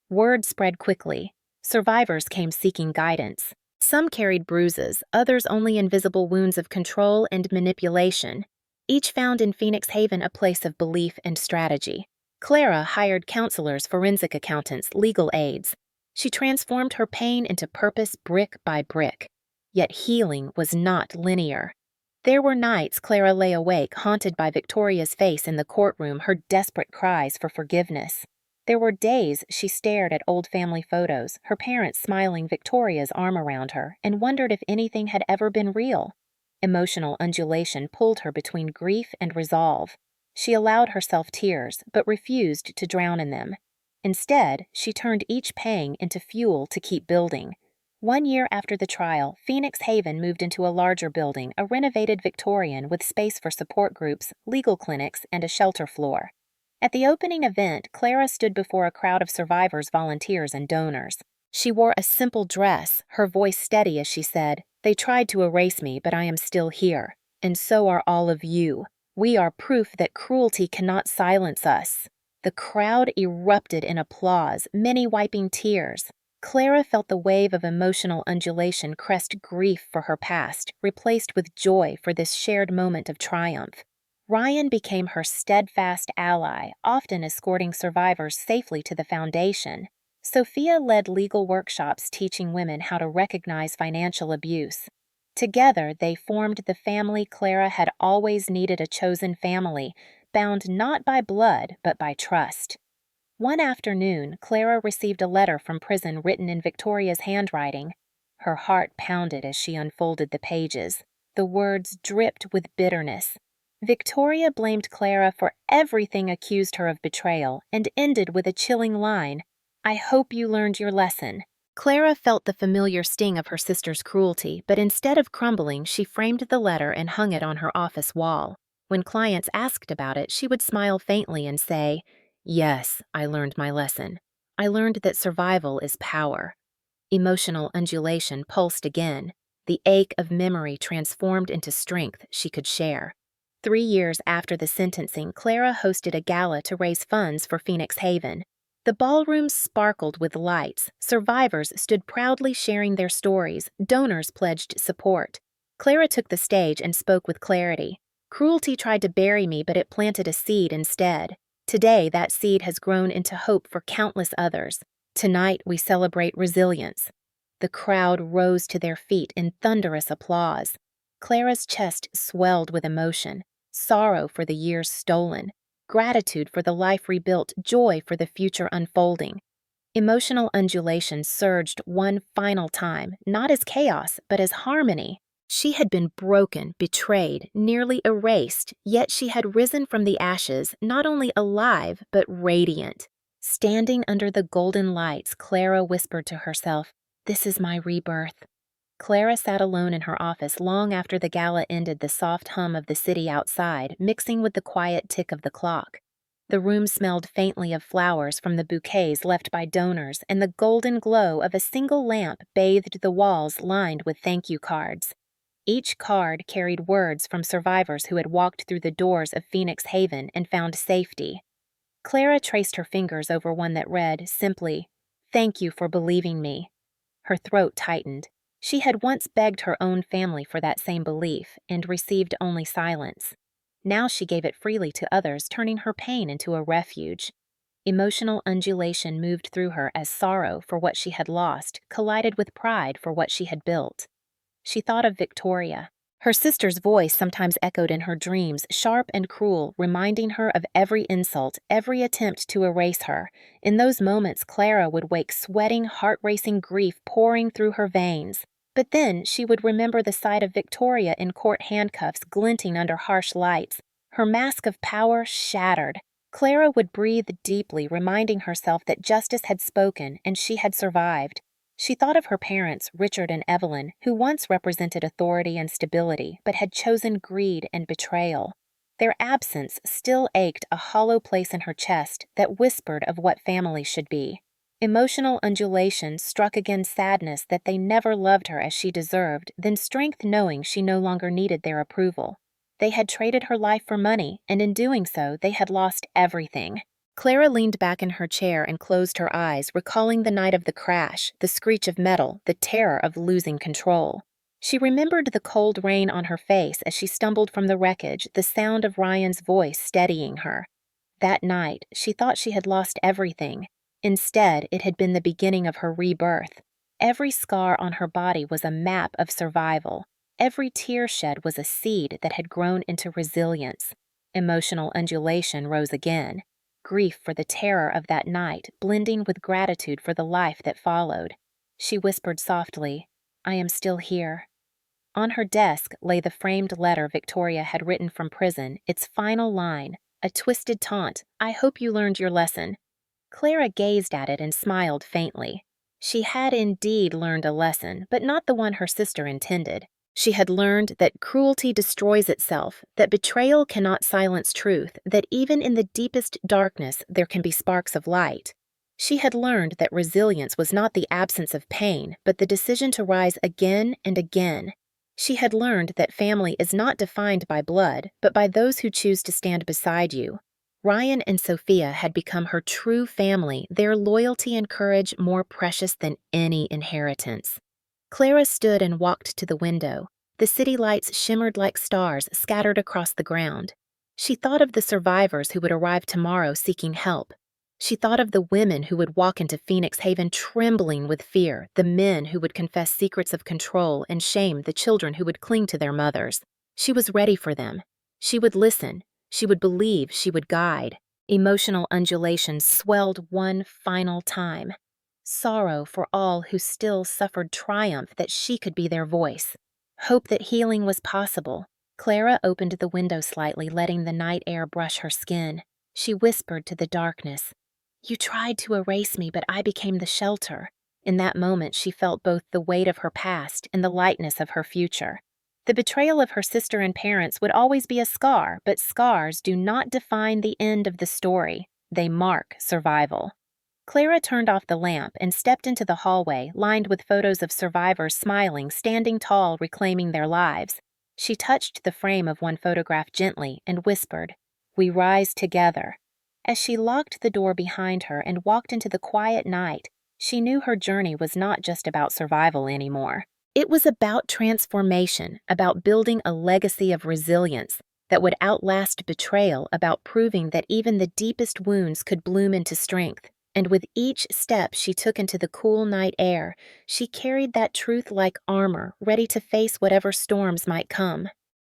Word spread quickly. Survivors came seeking guidance. Some carried bruises, others only invisible wounds of control and manipulation. Each found in Phoenix Haven a place of belief and strategy. Clara hired counselors, forensic accountants, legal aides. She transformed her pain into purpose brick by brick. Yet healing was not linear. There were nights Clara lay awake, haunted by Victoria's face in the courtroom, her desperate cries for forgiveness. There were days she stared at old family photos, her parents smiling, Victoria's arm around her, and wondered if anything had ever been real. Emotional undulation pulled her between grief and resolve. She allowed herself tears, but refused to drown in them. Instead, she turned each pang into fuel to keep building. 1 year after the trial, Phoenix Haven moved into a larger building, a renovated Victorian with space for support groups, legal clinics, and a shelter floor. At the opening event, Clara stood before a crowd of survivors, volunteers, and donors. She wore a simple dress, her voice steady as she said, "They tried to erase me, but I am still here. And so are all of you. We are proof that cruelty cannot silence us." The crowd erupted in applause, many wiping tears. Clara felt the wave of emotional undulation crest grief for her past, replaced with joy for this shared moment of triumph. Ryan became her steadfast ally, often escorting survivors safely to the foundation. Sophia led legal workshops teaching women how to recognize financial abuse. Together, they formed the family Clara had always needed, a chosen family, bound not by blood but by trust. One afternoon, Clara received a letter from prison written in Victoria's handwriting. Her heart pounded as she unfolded the pages. The words dripped with bitterness. Victoria blamed Clara for everything, accused her of betrayal, and ended with a chilling line, "I hope you learned your lesson." Clara felt the familiar sting of her sister's cruelty, but instead of crumbling, she framed the letter and hung it on her office wall. When clients asked about it, she would smile faintly and say, "Yes, I learned my lesson. I learned that survival is power." Emotional undulation pulsed again. The ache of memory transformed into strength she could share. 3 years after the sentencing, Clara hosted a gala to raise funds for Phoenix Haven. The ballroom sparkled with lights. Survivors stood proudly sharing their stories. Donors pledged support. Clara took the stage and spoke with clarity. "Cruelty tried to bury me, but it planted a seed instead. Today, that seed has grown into hope for countless others. Tonight, we celebrate resilience." The crowd rose to their feet in thunderous applause. Clara's chest swelled with emotion. Sorrow for the years stolen, gratitude for the life rebuilt, joy for the future unfolding. Emotional undulation surged one final time, not as chaos, but as harmony. She had been broken, betrayed, nearly erased, yet she had risen from the ashes, not only alive, but radiant. Standing under the golden lights, Clara whispered to herself, "This is my rebirth." Clara sat alone in her office long after the gala ended, the soft hum of the city outside, mixing with the quiet tick of the clock. The room smelled faintly of flowers from the bouquets left by donors, and the golden glow of a single lamp bathed the walls lined with thank you cards. Each card carried words from survivors who had walked through the doors of Phoenix Haven and found safety. Clara traced her fingers over one that read, simply, "Thank you for believing me." Her throat tightened. She had once begged her own family for that same belief and received only silence. Now she gave it freely to others, turning her pain into a refuge. Emotional undulation moved through her as sorrow for what she had lost collided with pride for what she had built. She thought of Victoria. Her sister's voice sometimes echoed in her dreams, sharp and cruel, reminding her of every insult, every attempt to erase her. In those moments, Clara would wake sweating, heart-racing grief pouring through her veins. But then she would remember the sight of Victoria in court handcuffs glinting under harsh lights, her mask of power shattered. Clara would breathe deeply, reminding herself that justice had spoken and she had survived. She thought of her parents, Richard and Evelyn, who once represented authority and stability, but had chosen greed and betrayal. Their absence still ached a hollow place in her chest that whispered of what family should be. Emotional undulation struck again sadness that they never loved her as she deserved, then strength knowing she no longer needed their approval. They had traded her life for money, and in doing so, they had lost everything. Clara leaned back in her chair and closed her eyes, recalling the night of the crash, the screech of metal, the terror of losing control. She remembered the cold rain on her face as she stumbled from the wreckage, the sound of Ryan's voice steadying her. That night, she thought she had lost everything. Instead, it had been the beginning of her rebirth. Every scar on her body was a map of survival. Every tear shed was a seed that had grown into resilience. Emotional undulation rose again. Grief for the terror of that night, blending with gratitude for the life that followed. She whispered softly, "I am still here." On her desk lay the framed letter Victoria had written from prison, its final line, a twisted taunt, "I hope you learned your lesson." Clara gazed at it and smiled faintly. She had indeed learned a lesson, but not the one her sister intended. She had learned that cruelty destroys itself, that betrayal cannot silence truth, that even in the deepest darkness there can be sparks of light. She had learned that resilience was not the absence of pain, but the decision to rise again and again. She had learned that family is not defined by blood, but by those who choose to stand beside you. Ryan and Sophia had become her true family, their loyalty and courage more precious than any inheritance. Clara stood and walked to the window. The city lights shimmered like stars scattered across the ground. She thought of the survivors who would arrive tomorrow seeking help. She thought of the women who would walk into Phoenix Haven trembling with fear, the men who would confess secrets of control and shame the children who would cling to their mothers. She was ready for them. She would listen. She would believe. She would guide. Emotional undulations swelled one final time. Sorrow for all who still suffered triumph that she could be their voice. Hope that healing was possible. Clara opened the window slightly, letting the night air brush her skin. She whispered to the darkness, "You tried to erase me, but I became the shelter." In that moment, she felt both the weight of her past and the lightness of her future. The betrayal of her sister and parents would always be a scar, but scars do not define the end of the story. They mark survival. Clara turned off the lamp and stepped into the hallway, lined with photos of survivors smiling, standing tall, reclaiming their lives. She touched the frame of one photograph gently and whispered, "We rise together." As she locked the door behind her and walked into the quiet night, she knew her journey was not just about survival anymore. It was about transformation, about building a legacy of resilience that would outlast betrayal, about proving that even the deepest wounds could bloom into strength. And with each step she took into the cool night air, she carried that truth like armor, ready to face whatever storms might come.